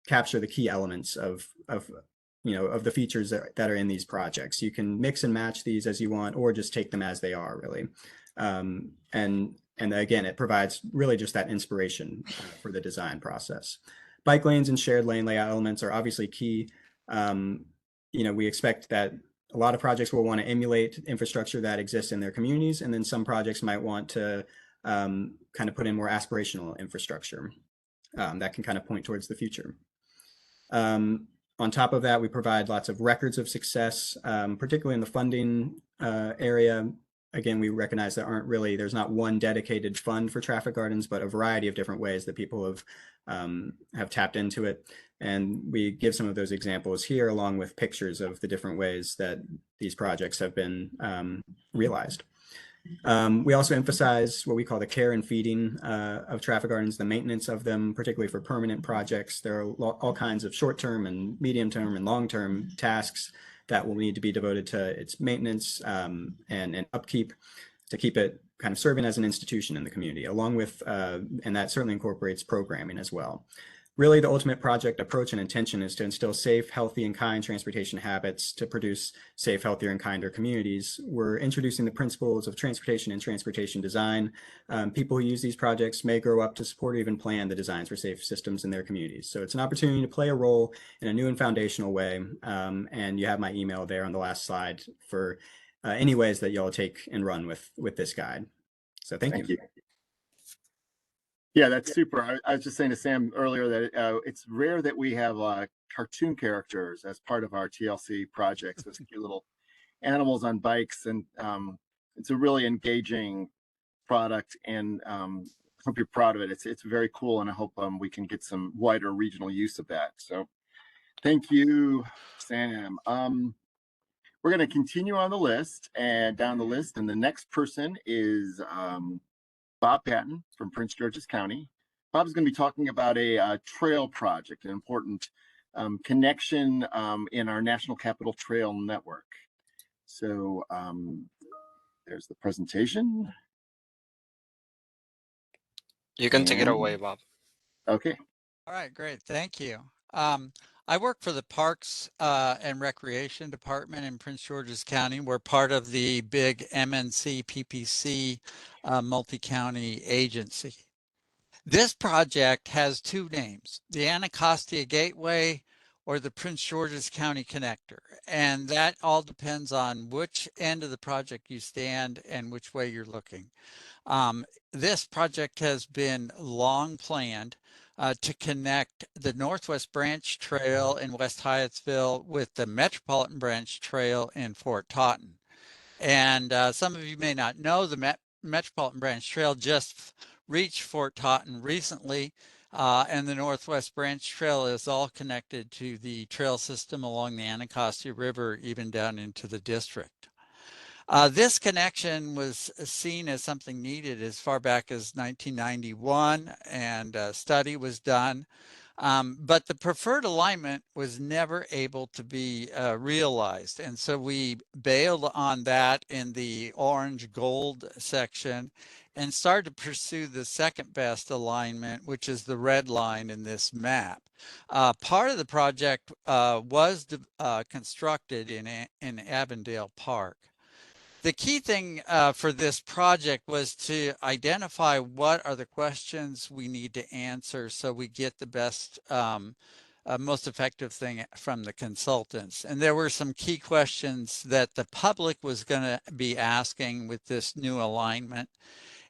capture the key elements of the features that are in these projects. You can mix and match these as you want, or just take them as they are, really. And again, it provides really just that inspiration for the design process. Bike lanes and shared lane layout elements are obviously key. We expect that a lot of projects will want to emulate infrastructure that exists in their communities, and then some projects might want to kind of put in more aspirational infrastructure that can kind of point towards the future. On top of that, we provide lots of records of success, particularly in the funding area. Again, we recognize there's not one dedicated fund for traffic gardens, but a variety of different ways that people have tapped into it. And we give some of those examples here, along with pictures of the different ways that these projects have been realized. We also emphasize what we call the care and feeding of traffic gardens, the maintenance of them, particularly for permanent projects. There are all kinds of short-term and medium-term and long-term tasks that will need to be devoted to its maintenance and upkeep to keep it kind of serving as an institution in the community, along with, and that certainly incorporates programming as well. Really, the ultimate project approach and intention is to instill safe, healthy, and kind transportation habits to produce safe, healthier, and kinder communities. We're introducing the principles of transportation and transportation design. People who use these projects may grow up to support or even plan the designs for safe systems in their communities. So it's an opportunity to play a role in a new and foundational way. And you have my email there on the last slide for any ways that y'all take and run with this guide. So thank you. Yeah, that's super. I was just saying to Sam earlier that it's rare that we have cartoon characters as part of our TLC projects. Those cute little animals on bikes, and it's a really engaging product, and I hope you're proud of it. It's very cool, and I hope we can get some wider regional use of that. So thank you, Sam. We're going to continue on the list and down the list, and the next person is Bob Patton from Prince George's County. Bob is going to be talking about a trail project, an important connection in our National Capital Trail Network. So there's the presentation. You can take it away, Bob. Okay. All right, great. Thank you. I work for the Parks and Recreation Department in Prince George's County. We're part of the big MNC PPC multi-county agency. This project has two names, the Anacostia Gateway or the Prince George's County Connector. And that all depends on which end of the project you stand and which way you're looking. This project has been long planned to connect the Northwest Branch Trail in West Hyattsville with the Metropolitan Branch Trail in Fort Totten. And some of you may not know the Metropolitan Branch Trail just reached Fort Totten recently, and the Northwest Branch Trail is all connected to the trail system along the Anacostia River, even down into the district. This connection was seen as something needed as far back as 1991, and a study was done. But the preferred alignment was never able to be realized. And so we bailed on that in the orange gold section and started to pursue the second best alignment, which is the red line in this map. Part of the project was constructed in Avondale Park. The key thing for this project was to identify what are the questions we need to answer so we get the best, most effective thing from the consultants. And there were some key questions that the public was going to be asking with this new alignment.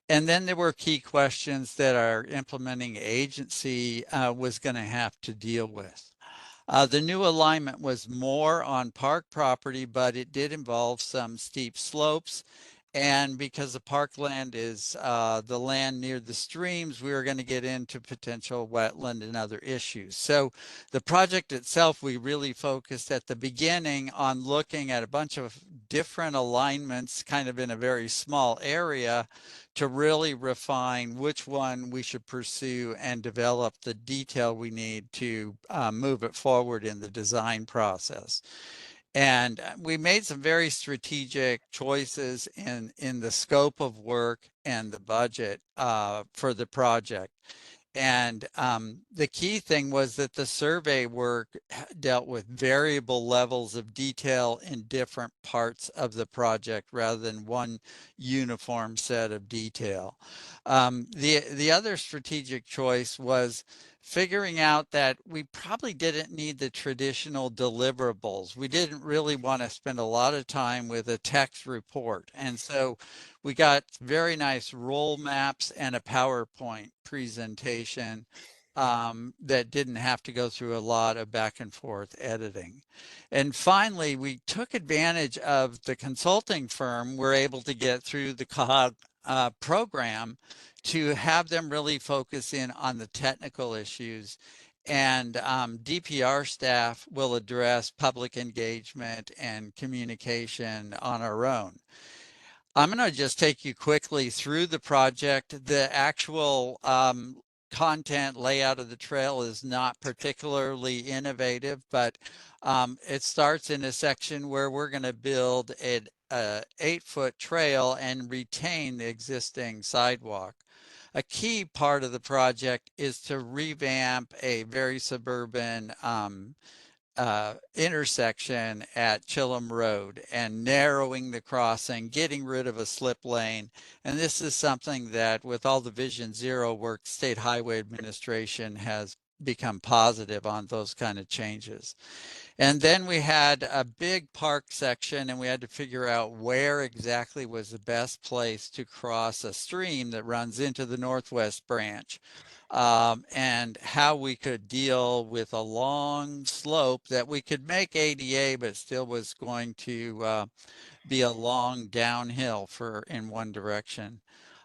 And then there were key questions that our implementing agency was going to have to deal with. The new alignment was more on park property, but it did involve some steep slopes. And because the parkland is the land near the streams, we were going to get into potential wetland and other issues. So the project itself, we really focused at the beginning on looking at a bunch of different alignments kind of in a very small area to really refine which one we should pursue and develop the detail we need to move it forward in the design process. And we made some very strategic choices in the scope of work and the budget for the project. And the key thing was that the survey work dealt with variable levels of detail in different parts of the project rather than one uniform set of detail. The other strategic choice was figuring out that we probably didn't need the traditional deliverables. We didn't really want to spend a lot of time with a text report. And so we got very nice roll maps and a PowerPoint presentation that didn't have to go through a lot of back and forth editing. And finally, we took advantage of the consulting firm. We're able to get through the COG program to have them really focus in on the technical issues. And DPR staff will address public engagement and communication on our own. I'm going to just take you quickly through the project. The actual content layout of the trail is not particularly innovative, but it starts in a section where we're going to build an 8-foot trail and retain the existing sidewalk. A key part of the project is to revamp a very suburban intersection at Chillum Road and narrowing the crossing, getting rid of a slip lane. And this is something that with all the Vision Zero work, State Highway Administration has become positive on those kind of changes. And then we had a big park section and we had to figure out where exactly was the best place to cross a stream that runs into the Northwest Branch. And how we could deal with a long slope that we could make ADA, but still was going to be a long downhill in one direction.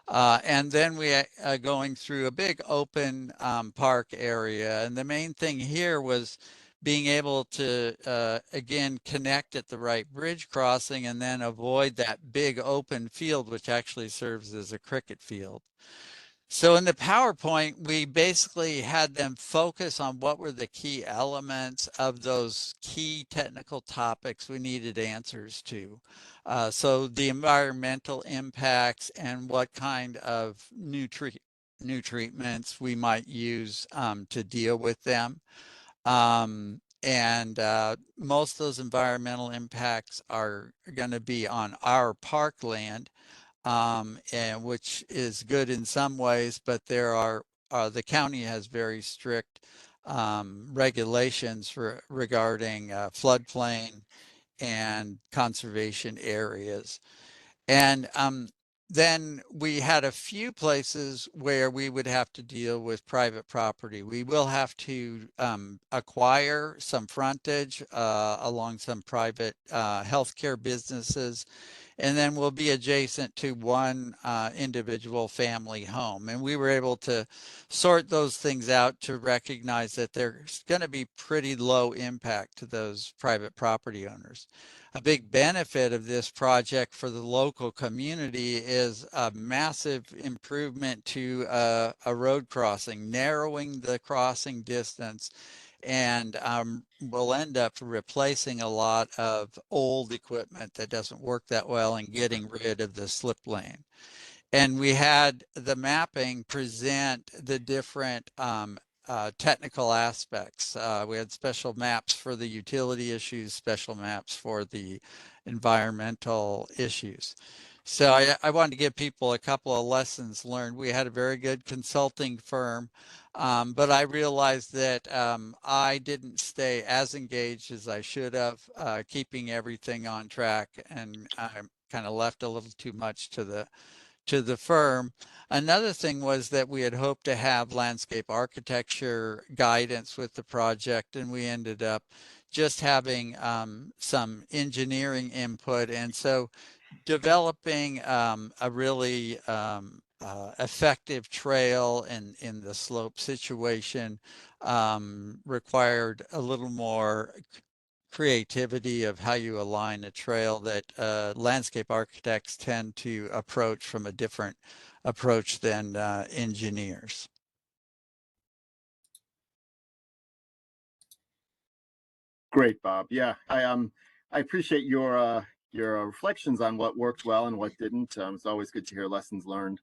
And then we are going through a big open park area. And the main thing here was being able to, again, connect at the right bridge crossing and then avoid that big open field, which actually serves as a cricket field. So in the PowerPoint, we basically had them focus on what were the key elements of those key technical topics we needed answers to. So the environmental impacts and what kind of new treatments we might use to deal with them. And most of those environmental impacts are going to be on our parkland. And which is good in some ways, but there are the county has very strict regulations regarding floodplain and conservation areas. And then we had a few places where we would have to deal with private property. We will have to acquire some frontage along some private healthcare businesses. and then will be adjacent to one individual family home. And we were able to sort those things out to recognize that there's going to be pretty low impact to those private property owners. A big benefit of this project for the local community is a massive improvement to a road crossing, narrowing the crossing distance, and we'll end up replacing a lot of old equipment that doesn't work that well and getting rid of the slip lane. And we had the mapping present the different technical aspects. We had special maps for the utility issues, special maps for the environmental issues. So I wanted to give people a couple of lessons learned. We had a very good consulting firm, but I realized that I didn't stay as engaged as I should have, keeping everything on track, and I kind of left a little too much to the firm. Another thing was that we had hoped to have landscape architecture guidance with the project, and we ended up just having some engineering input. And so developing a really effective trail in the slope situation required a little more creativity of how you align a trail that landscape architects tend to approach from a different approach than engineers. Great, Bob. Yeah, I appreciate your reflections on what worked well and what didn't. It's always good to hear lessons learned.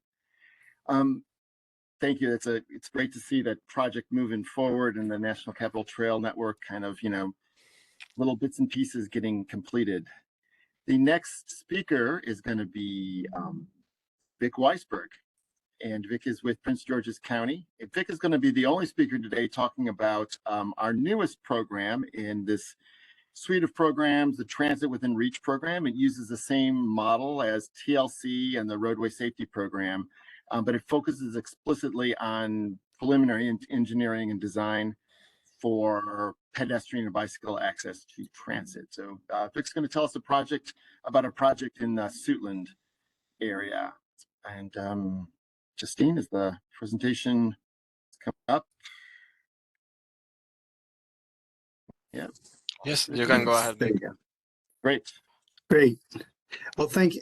Thank you. It's great to see that project moving forward and the National Capital Trail Network kind of, little bits and pieces getting completed. The next speaker is going to be Vic Weisberg, and Vic is with Prince George's County. Vic is going to be the only speaker today talking about our newest program in this suite of programs, the Transit Within Reach program. It uses the same model as TLC and the Roadway Safety Program, but it focuses explicitly on preliminary engineering and design for pedestrian and bicycle access to transit. So Vic's going to tell us about a project in the Suitland area. And Justine, is the presentation coming up? Yeah. Yes, you can go ahead. There you go. Great. Great. Well, thank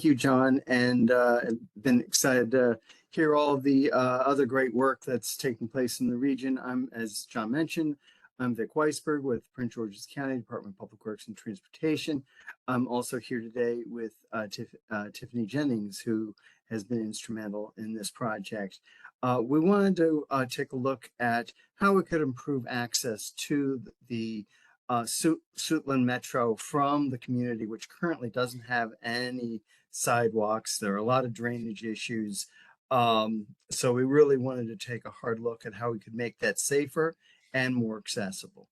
you, John, and I've been excited to hear all of the other great work that's taking place in the region. As John mentioned, I'm Vic Weisberg with Prince George's County Department of Public Works and Transportation. I'm also here today with Tiffany Jennings, who has been instrumental in this project. We wanted to take a look at how we could improve access to the Suitland Metro from the community, which currently doesn't have any sidewalks. There are a lot of drainage issues. So we really wanted to take a hard look at how we could make that safer and more accessible.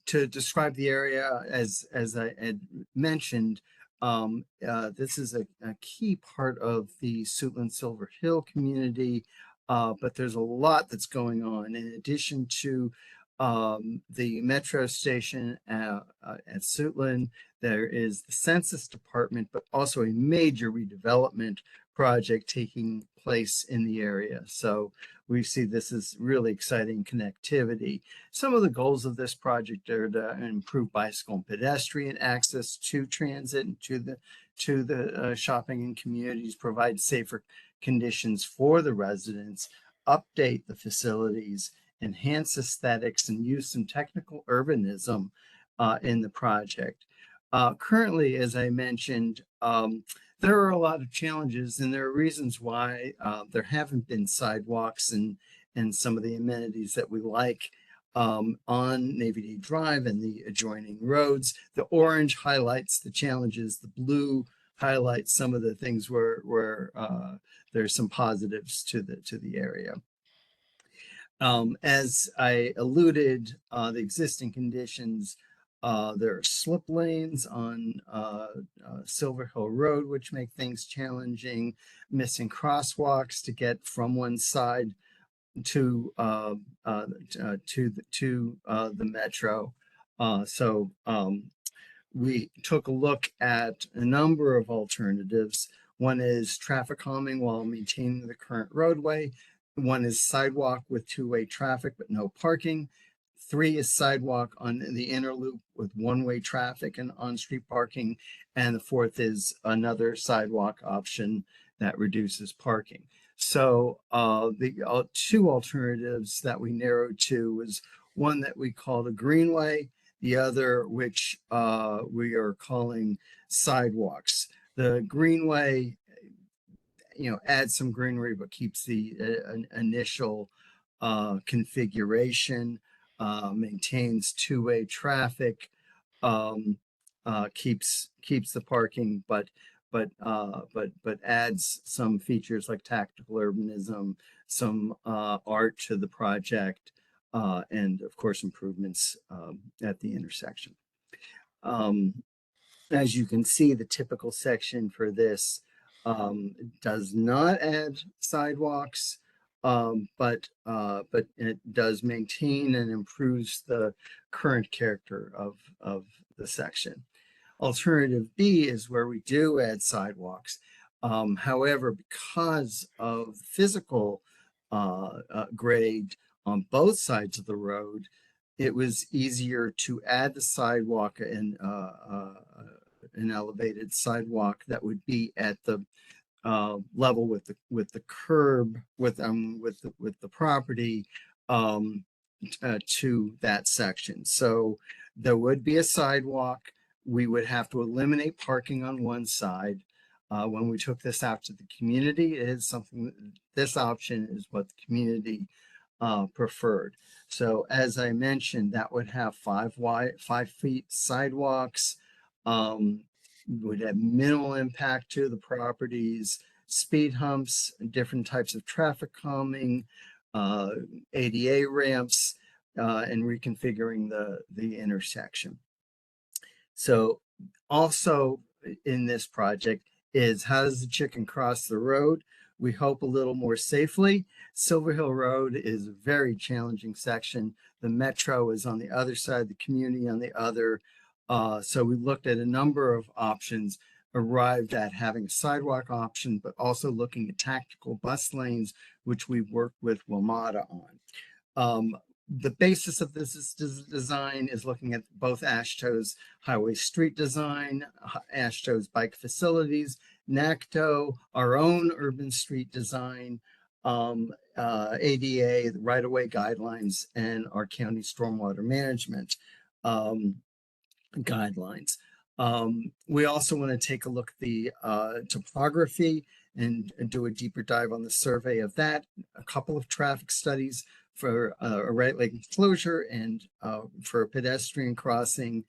To describe the area, as I had mentioned, this is a key part of the Suitland Silver Hill community, but there's a lot that's going on. In addition to the metro station at Suitland, there is the Census Department, but also a major redevelopment project taking place in the area. So we see this as really exciting connectivity. Some of the goals of this project are to improve bicycle and pedestrian access to transit and to the shopping and communities, provide safer conditions for the residents, update the facilities, enhance aesthetics, and use some technical urbanism in the project. Currently, as I mentioned, there are a lot of challenges, and there are reasons why there haven't been sidewalks and some of the amenities that we like on Navy Day Drive and the adjoining roads. The orange highlights the challenges. The blue highlights some of the things where there's some positives to the area. As I alluded, the existing conditions There are slip lanes on Silver Hill Road, which make things challenging, missing crosswalks to get from one side to the metro. We took a look at a number of alternatives. One is traffic calming while maintaining the current roadway. One is sidewalk with two-way traffic but no parking. 3 is sidewalk on the inner loop with one-way traffic and on-street parking. And the 4th is another sidewalk option that reduces parking. So the 2 alternatives that we narrowed to was one that we called a greenway, the other which we are calling sidewalks. The greenway, adds some greenery but keeps the initial configuration, maintains two-way traffic, keeps the parking, but adds some features like tactical urbanism, some art to the project, and of course improvements at the intersection. As you can see, the typical section for this does not add sidewalks, but it does maintain and improves the current character of the section. Alternative B is where we do add sidewalks. However, because of physical grade on both sides of the road, it was easier to add the sidewalk and an elevated sidewalk that would be at the level with the curb with the property to that section. So there would be a sidewalk. We would have to eliminate parking on one side. When we took this out to the community, it is something, this option is what the community preferred. So as I mentioned, that would have 5 feet sidewalks, would have minimal impact to the properties, speed humps, different types of traffic calming, ADA ramps, and reconfiguring the intersection. So also in this project is, how does the chicken cross the road? We hope a little more safely. Silver Hill Road is a very challenging section. The metro is on the other side, the community on the other. So we looked at a number of options, arrived at having a sidewalk option, but also looking at tactical bus lanes, which we've worked with WMATA on. The basis of this design is looking at both AASHTO's highway street design, AASHTO's bike facilities, NACTO, our own urban street design, ADA, the right-of-way guidelines, and our county stormwater management guidelines. We also want to take a look at the topography and do a deeper dive on the survey of that, a couple of traffic studies for a right lane closure and for a pedestrian crossing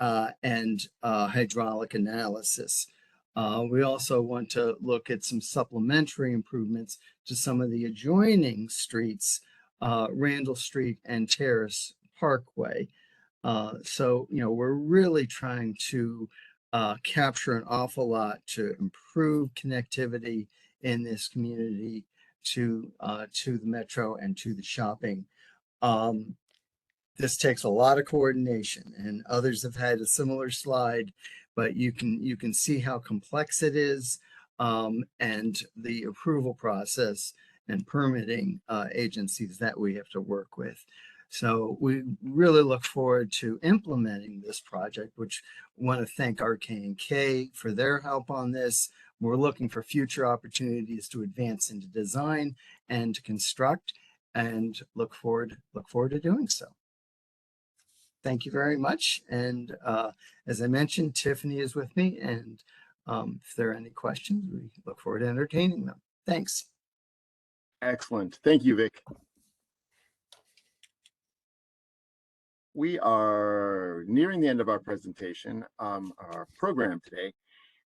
and hydraulic analysis. We also want to look at some supplementary improvements to some of the adjoining streets, Randall Street and Terrace Parkway. So, we're really trying to capture an awful lot to improve connectivity in this community to the metro and to the shopping. This takes a lot of coordination, and others have had a similar slide, but you can see how complex it is, and the approval process and permitting agencies that we have to work with. So we really look forward to implementing this project, which I want to thank RK&K for their help on this. We're looking for future opportunities to advance into design and to construct, and look forward to doing so. Thank you very much. And as I mentioned, Tiffany is with me, and if there are any questions, we look forward to entertaining them. Thanks. Excellent. Thank you, Vic. We are nearing the end of our presentation, our program today.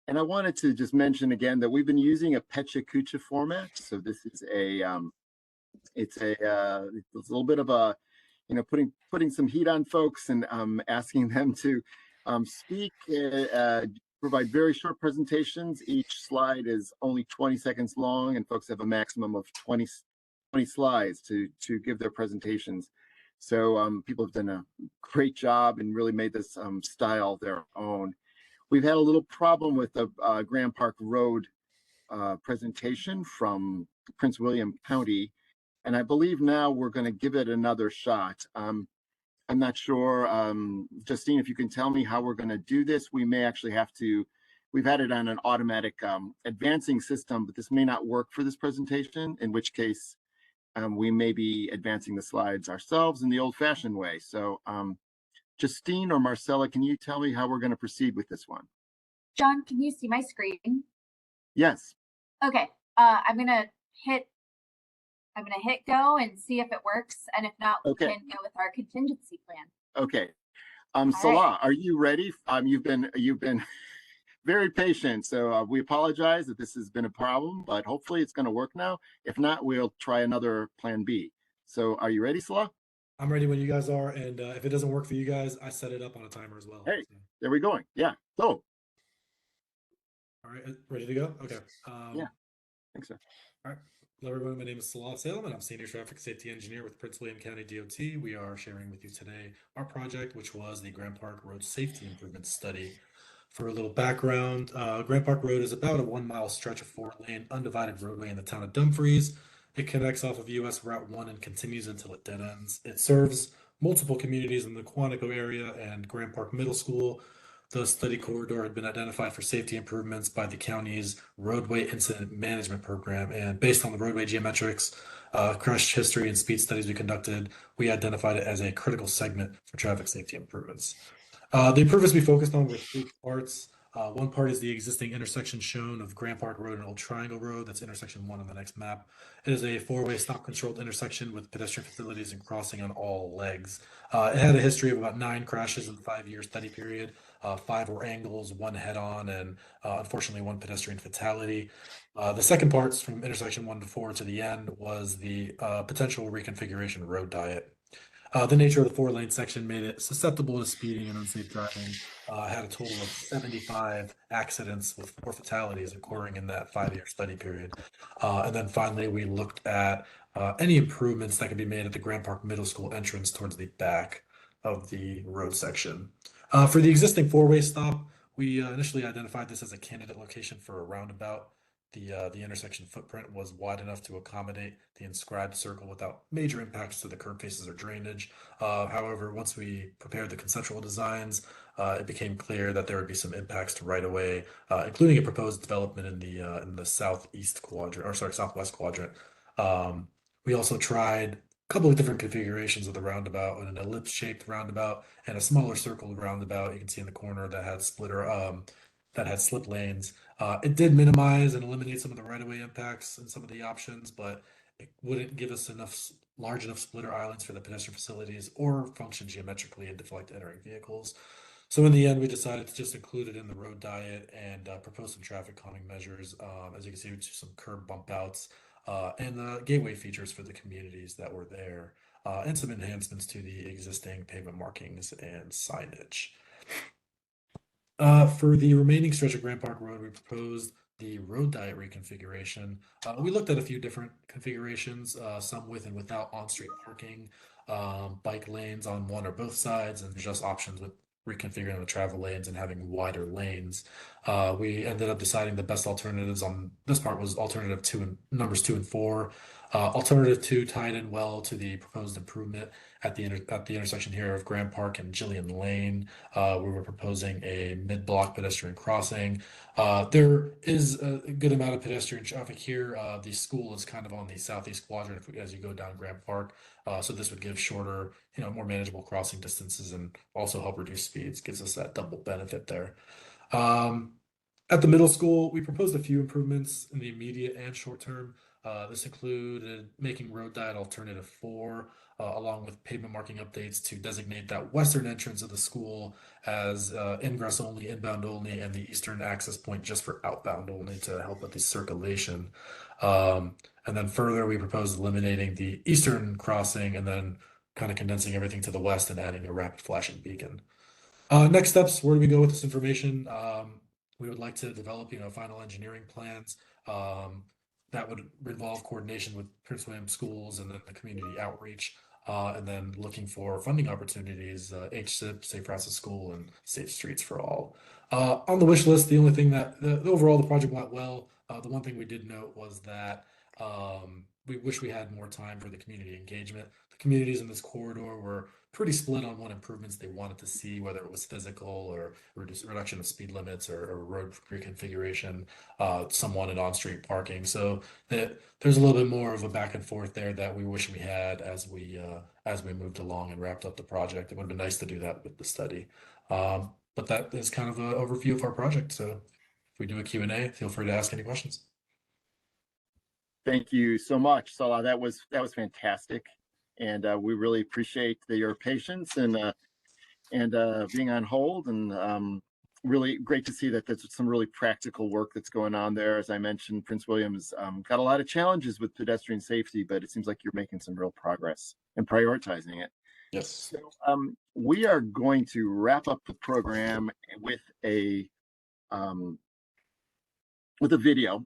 And I wanted to just mention again that we've been using a pecha kucha format. So this is it's a little bit of a, putting some heat on folks and asking them to speak, provide very short presentations. Each slide is only 20 seconds long, and folks have a maximum of 20 slides to give their presentations. So people have done a great job and really made this style their own. We've had a little problem with the Grand Park Road presentation from Prince William County, and I believe now we're going to give it another shot. I'm not sure, Justine, if you can tell me how we're going to do this. We may actually have to, we've had it on an automatic advancing system, but this may not work for this presentation, in which case we may be advancing the slides ourselves in the old-fashioned way. So Justine or Marcella, can you tell me how we're going to proceed with this one? John, can you see my screen? Yes. Okay, I'm gonna hit go and see if it works, and if not, we can go with our contingency plan. Okay. All Salah, right. are you ready? You've been very patient, so we apologize that this has been a problem, but hopefully it's going to work now. If not, we'll try another plan B. So are you ready, Salah? I'm ready when you guys are, and if it doesn't work for you guys, I set it up on a timer as well. Hey, so. there we go. Yeah. So. All right, ready to go? Okay. Yeah, I think so. All right. Hello, everyone. My name is Salah Salem, and I'm Senior Traffic Safety Engineer with Prince William County DOT. We are sharing with you today our project, which was the Grand Park Road Safety Improvement Study. For a little background, Grand Park Road is about a 1 mile stretch of 4-lane undivided roadway in the town of Dumfries. It connects off of US Route 1 and continues until it dead ends. It serves multiple communities in the Quantico area and Grand Park Middle School. The study corridor had been identified for safety improvements by the county's roadway incident management program. And based on the roadway geometrics, crash history, and speed studies we conducted, we identified it as a critical segment for traffic safety improvements. The improvements we focused on were 3 parts. One part is the existing intersection shown of Grand Park Road and Old Triangle Road. That's intersection 1 on the next map. It is a 4-way stop controlled intersection with pedestrian facilities and crossing on all legs. It had a history of about 9 crashes in the 5-year study period. 5 were angles, 1 head-on, and unfortunately 1 pedestrian fatality. The second parts from intersection 1 to 4 to the end was the potential reconfiguration road diet. The nature of the 4-lane section made it susceptible to speeding and unsafe driving. Had a total of 75 accidents with 4 fatalities occurring in that 5-year study period. And then finally, we looked at any improvements that could be made at the Grand Park Middle School entrance towards the back of the road section. For the existing 4-way stop, we initially identified this as a candidate location for a roundabout. The intersection footprint was wide enough to accommodate the inscribed circle without major impacts to the curb faces or drainage. However, once we prepared the conceptual designs, it became clear that there would be some impacts to right of way, including a proposed development in the southwest quadrant. We also tried a couple of different configurations of the roundabout, an ellipse-shaped roundabout and a smaller circle roundabout. You can see in the corner that had slip lanes. It did minimize and eliminate some of the right-of-way impacts and some of the options, but it wouldn't give us large enough splitter islands for the pedestrian facilities or function geometrically and deflect entering vehicles. So in the end, we decided to just include it in the road diet and propose some traffic calming measures. As you can see, some curb bump outs and gateway features for the communities that were there, and some enhancements to the existing pavement markings and signage. For the remaining stretch of Grand Park Road, we proposed the road diet reconfiguration. We looked at a few different configurations, some with and without on-street parking, bike lanes on one or both sides, and just options with reconfiguring the travel lanes and having wider lanes. We ended up deciding the best alternatives on this part was alternative 2 and numbers 2 and 4. Alternative 2 tied in well to the proposed improvement at the intersection here of Grand Park and Gillian Lane. We were proposing a mid-block pedestrian crossing. There is a good amount of pedestrian traffic here. The school is kind of on the southeast quadrant as you go down Grand Park. So this would give shorter, more manageable crossing distances and also help reduce speeds. Gives us that double benefit there. At the middle school, we proposed a few improvements in the immediate and short term. This included making road diet alternative 4, along with pavement marking updates to designate that western entrance of the school as ingress only, inbound only, and the eastern access point just for outbound only to help with the circulation. And then further, we proposed eliminating the eastern crossing and then kind of condensing everything to the west and adding a rapid flashing beacon. Next steps, where do we go with this information? We would like to develop, final engineering plans that would involve coordination with Prince William schools and then the community outreach, and then looking for funding opportunities, HSIP, Safe Routes to School, and Safe Streets for All. On the wish list, the only thing that overall the project went well. The one thing we did note was that we wish we had more time for the community engagement. The communities in this corridor were pretty split on what improvements they wanted to see, whether it was physical or reduction of speed limits or road reconfiguration. Some wanted on-street parking. So there's a little bit more of a back and forth there that we wish we had as we moved along and wrapped up the project. It would have been nice to do that with the study. But that is kind of an overview of our project. So if we do a Q&A, feel free to ask any questions. Thank you so much, Salah. That was fantastic, and we really appreciate your patience and being on hold. And really great to see that there's some really practical work that's going on there. As I mentioned, Prince William's got a lot of challenges with pedestrian safety, but it seems like you're making some real progress and prioritizing it. Yes. So we are going to wrap up the program with a video.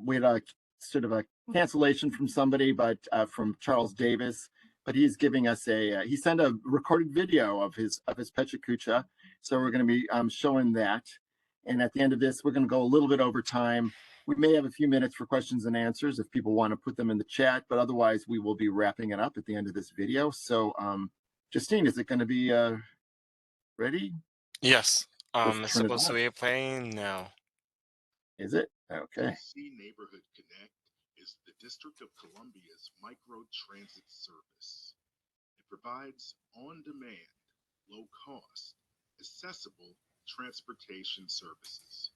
We had a sort of a cancellation from somebody, but from Charles Davis, but he's giving us he sent a recorded video of his pecha kucha. So we're going to be showing that. And at the end of this, we're going to go a little bit over time. We may have a few minutes for questions and answers if people want to put them in the chat, but otherwise we will be wrapping it up at the end of this video. So Justine, is it going to be ready? Yes. Let's It's turn it supposed to on. be playing now. Is it? Okay. DC Neighborhood Connect is the District of Columbia's micro transit service. It provides on-demand, low-cost, accessible transportation services.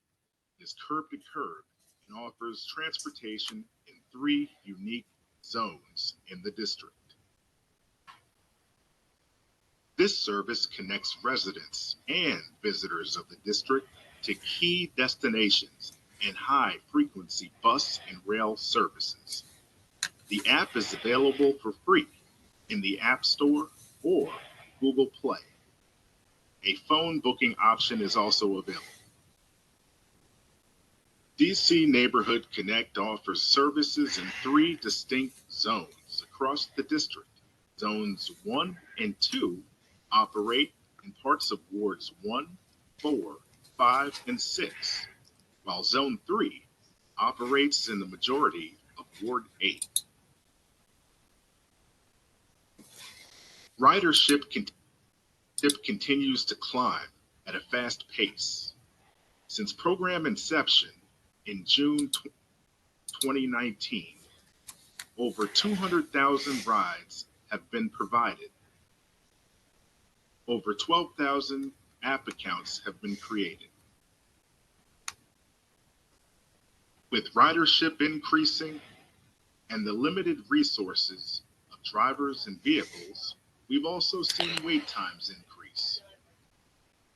It is curb to curb and offers transportation in 3 unique zones in the district. This service connects residents and visitors of the district to key destinations and high-frequency bus and rail services. The app is available for free in the App Store or Google Play. A phone booking option is also available. DC Neighborhood Connect offers services in 3 distinct zones across the district. Zones 1 and 2 operate in parts of wards 1, 4, 5, and 6, while Zone 3 operates in the majority of Ward 8. Ridership continues to climb at a fast pace. Since program inception in June 2019, over 200,000 rides have been provided. Over 12,000 app accounts have been created. With ridership increasing and the limited resources of drivers and vehicles, we've also seen wait times increase.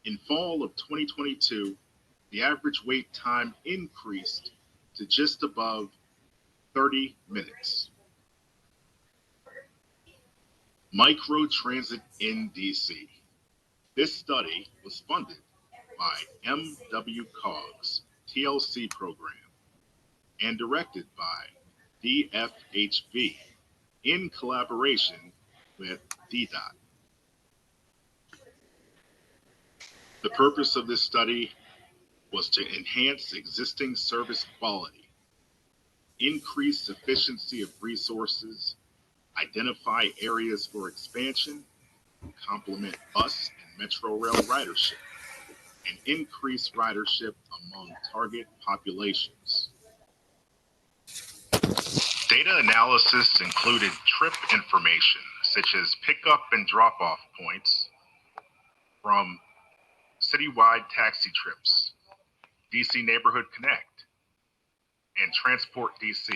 In fall of 2022, the average wait time increased to just above 30 minutes. Micro transit in DC. This study was funded by MWCOG's TLC program and directed by DFHB in collaboration with DDOT. The purpose of this study was to enhance existing service quality, increase efficiency of resources, identify areas for expansion, complement bus and metro rail ridership, and increase ridership among target populations. Data analysis included trip information such as pickup and drop-off points from citywide taxi trips, DC Neighborhood Connect, and Transport DC.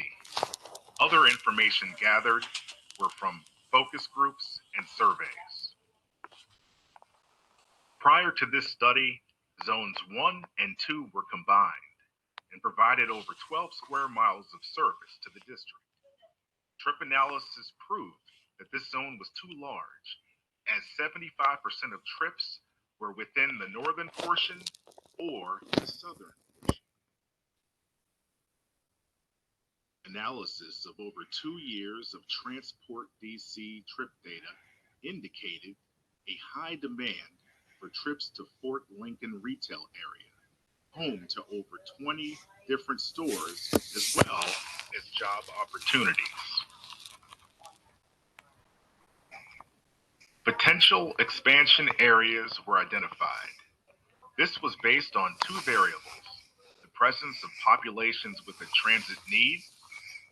Other information gathered were from focus groups and surveys. Prior to this study, zones 1 and 2 were combined and provided over 12 square miles of service to the district. Trip analysis proved that this zone was too large, as 75% of trips were within the northern portion or the southern portion. Analysis of over 2 years of Transport DC trip data indicated a high demand for trips to Fort Lincoln retail area, home to over 20 different stores as well as job opportunities. Potential expansion areas were identified. This was based on 2 variables: the presence of populations with a transit need,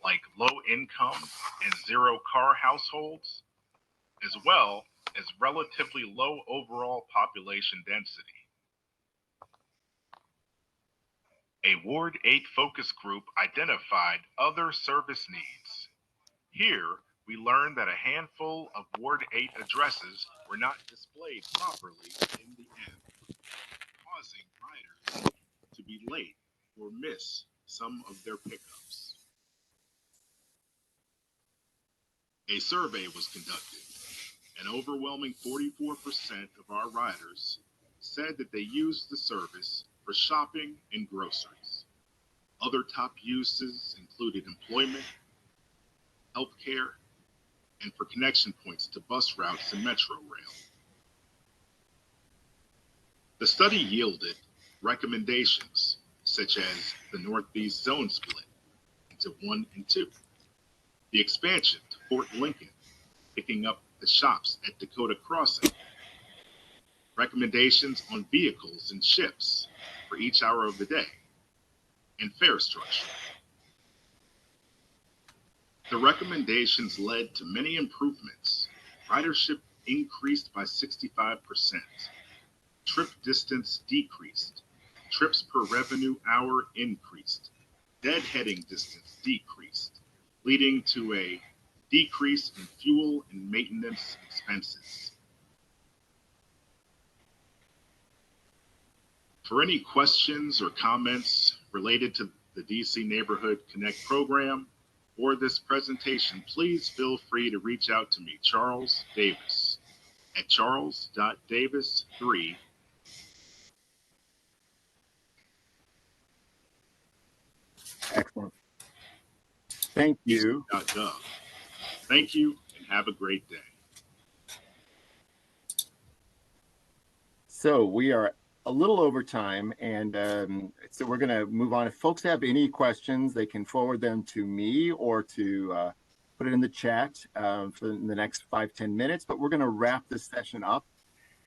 like low income and zero car households, as well as relatively low overall population density. A Ward 8 focus group identified other service needs. Here, we learned that a handful of Ward 8 addresses were not displayed properly in the app, causing riders to be late or miss some of their pickups. A survey was conducted. An overwhelming 44% of our riders said that they used the service for shopping and groceries. Other top uses included employment, healthcare, and for connection points to bus routes and metro rail. The study yielded recommendations such as the Northeast Zone split into 1 and 2, the expansion to Fort Lincoln, picking up the shops at Dakota Crossing, recommendations on vehicles and shifts for each hour of the day, and fare structure. The recommendations led to many improvements. Ridership increased by 65%. Trip distance decreased. Trips per revenue hour increased. Deadheading distance decreased, leading to a decrease in fuel and maintenance expenses. For any questions or comments related to the DC Neighborhood Connect program or this presentation, please feel free to reach out to me, Charles Davis, at charles.davis3. Excellent. Thank you. .gov. Thank you and have a great day. So we are a little over time, and so we're going to move on. If folks have any questions, they can forward them to me or to put it in the chat for the next 5-10 minutes, but we're going to wrap this session up.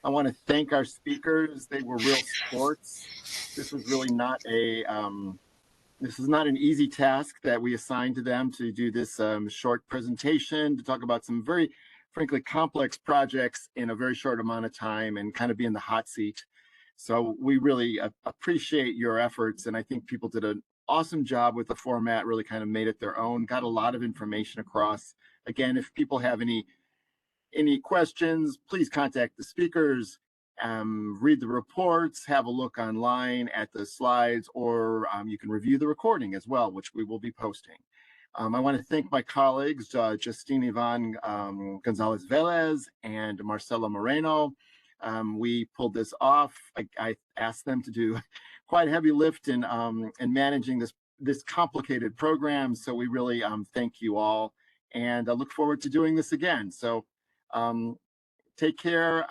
I want to thank our speakers. They were real sports. This was really not a this is not an easy task that we assigned to them to do this short presentation, to talk about some very, frankly, complex projects in a very short amount of time and kind of be in the hot seat. So we really appreciate your efforts, and I think people did an awesome job with the format, really kind of made it their own, got a lot of information across. Again, if people have any questions, please contact the speakers. Read the reports, have a look online at the slides, or you can review the recording as well, which we will be posting. I want to thank my colleagues, Justine Yvonne Gonzalez Velez and Marcela Moreno. We pulled this off. I asked them to do quite a heavy lift in managing this complicated program. So we really thank you all, and I look forward to doing this again. So take care.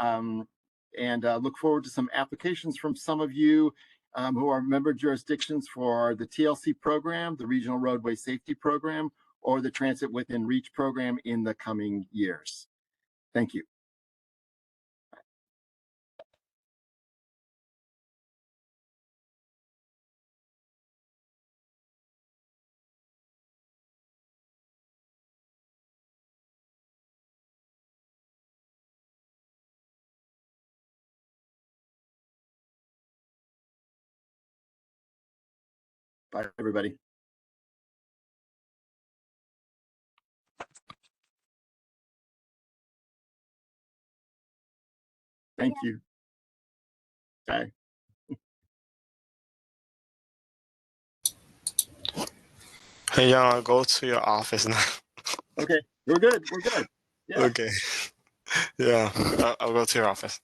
And look forward to some applications from some of you who are member jurisdictions for the TLC program, the Regional Roadway Safety Program, or the Transit Within Reach program in the coming years. Thank you. Bye, everybody. Thank you. Bye. Hey, I'll go to your office now. Okay, we're good. We're good. Yeah. Okay. Yeah, I'll go to your office.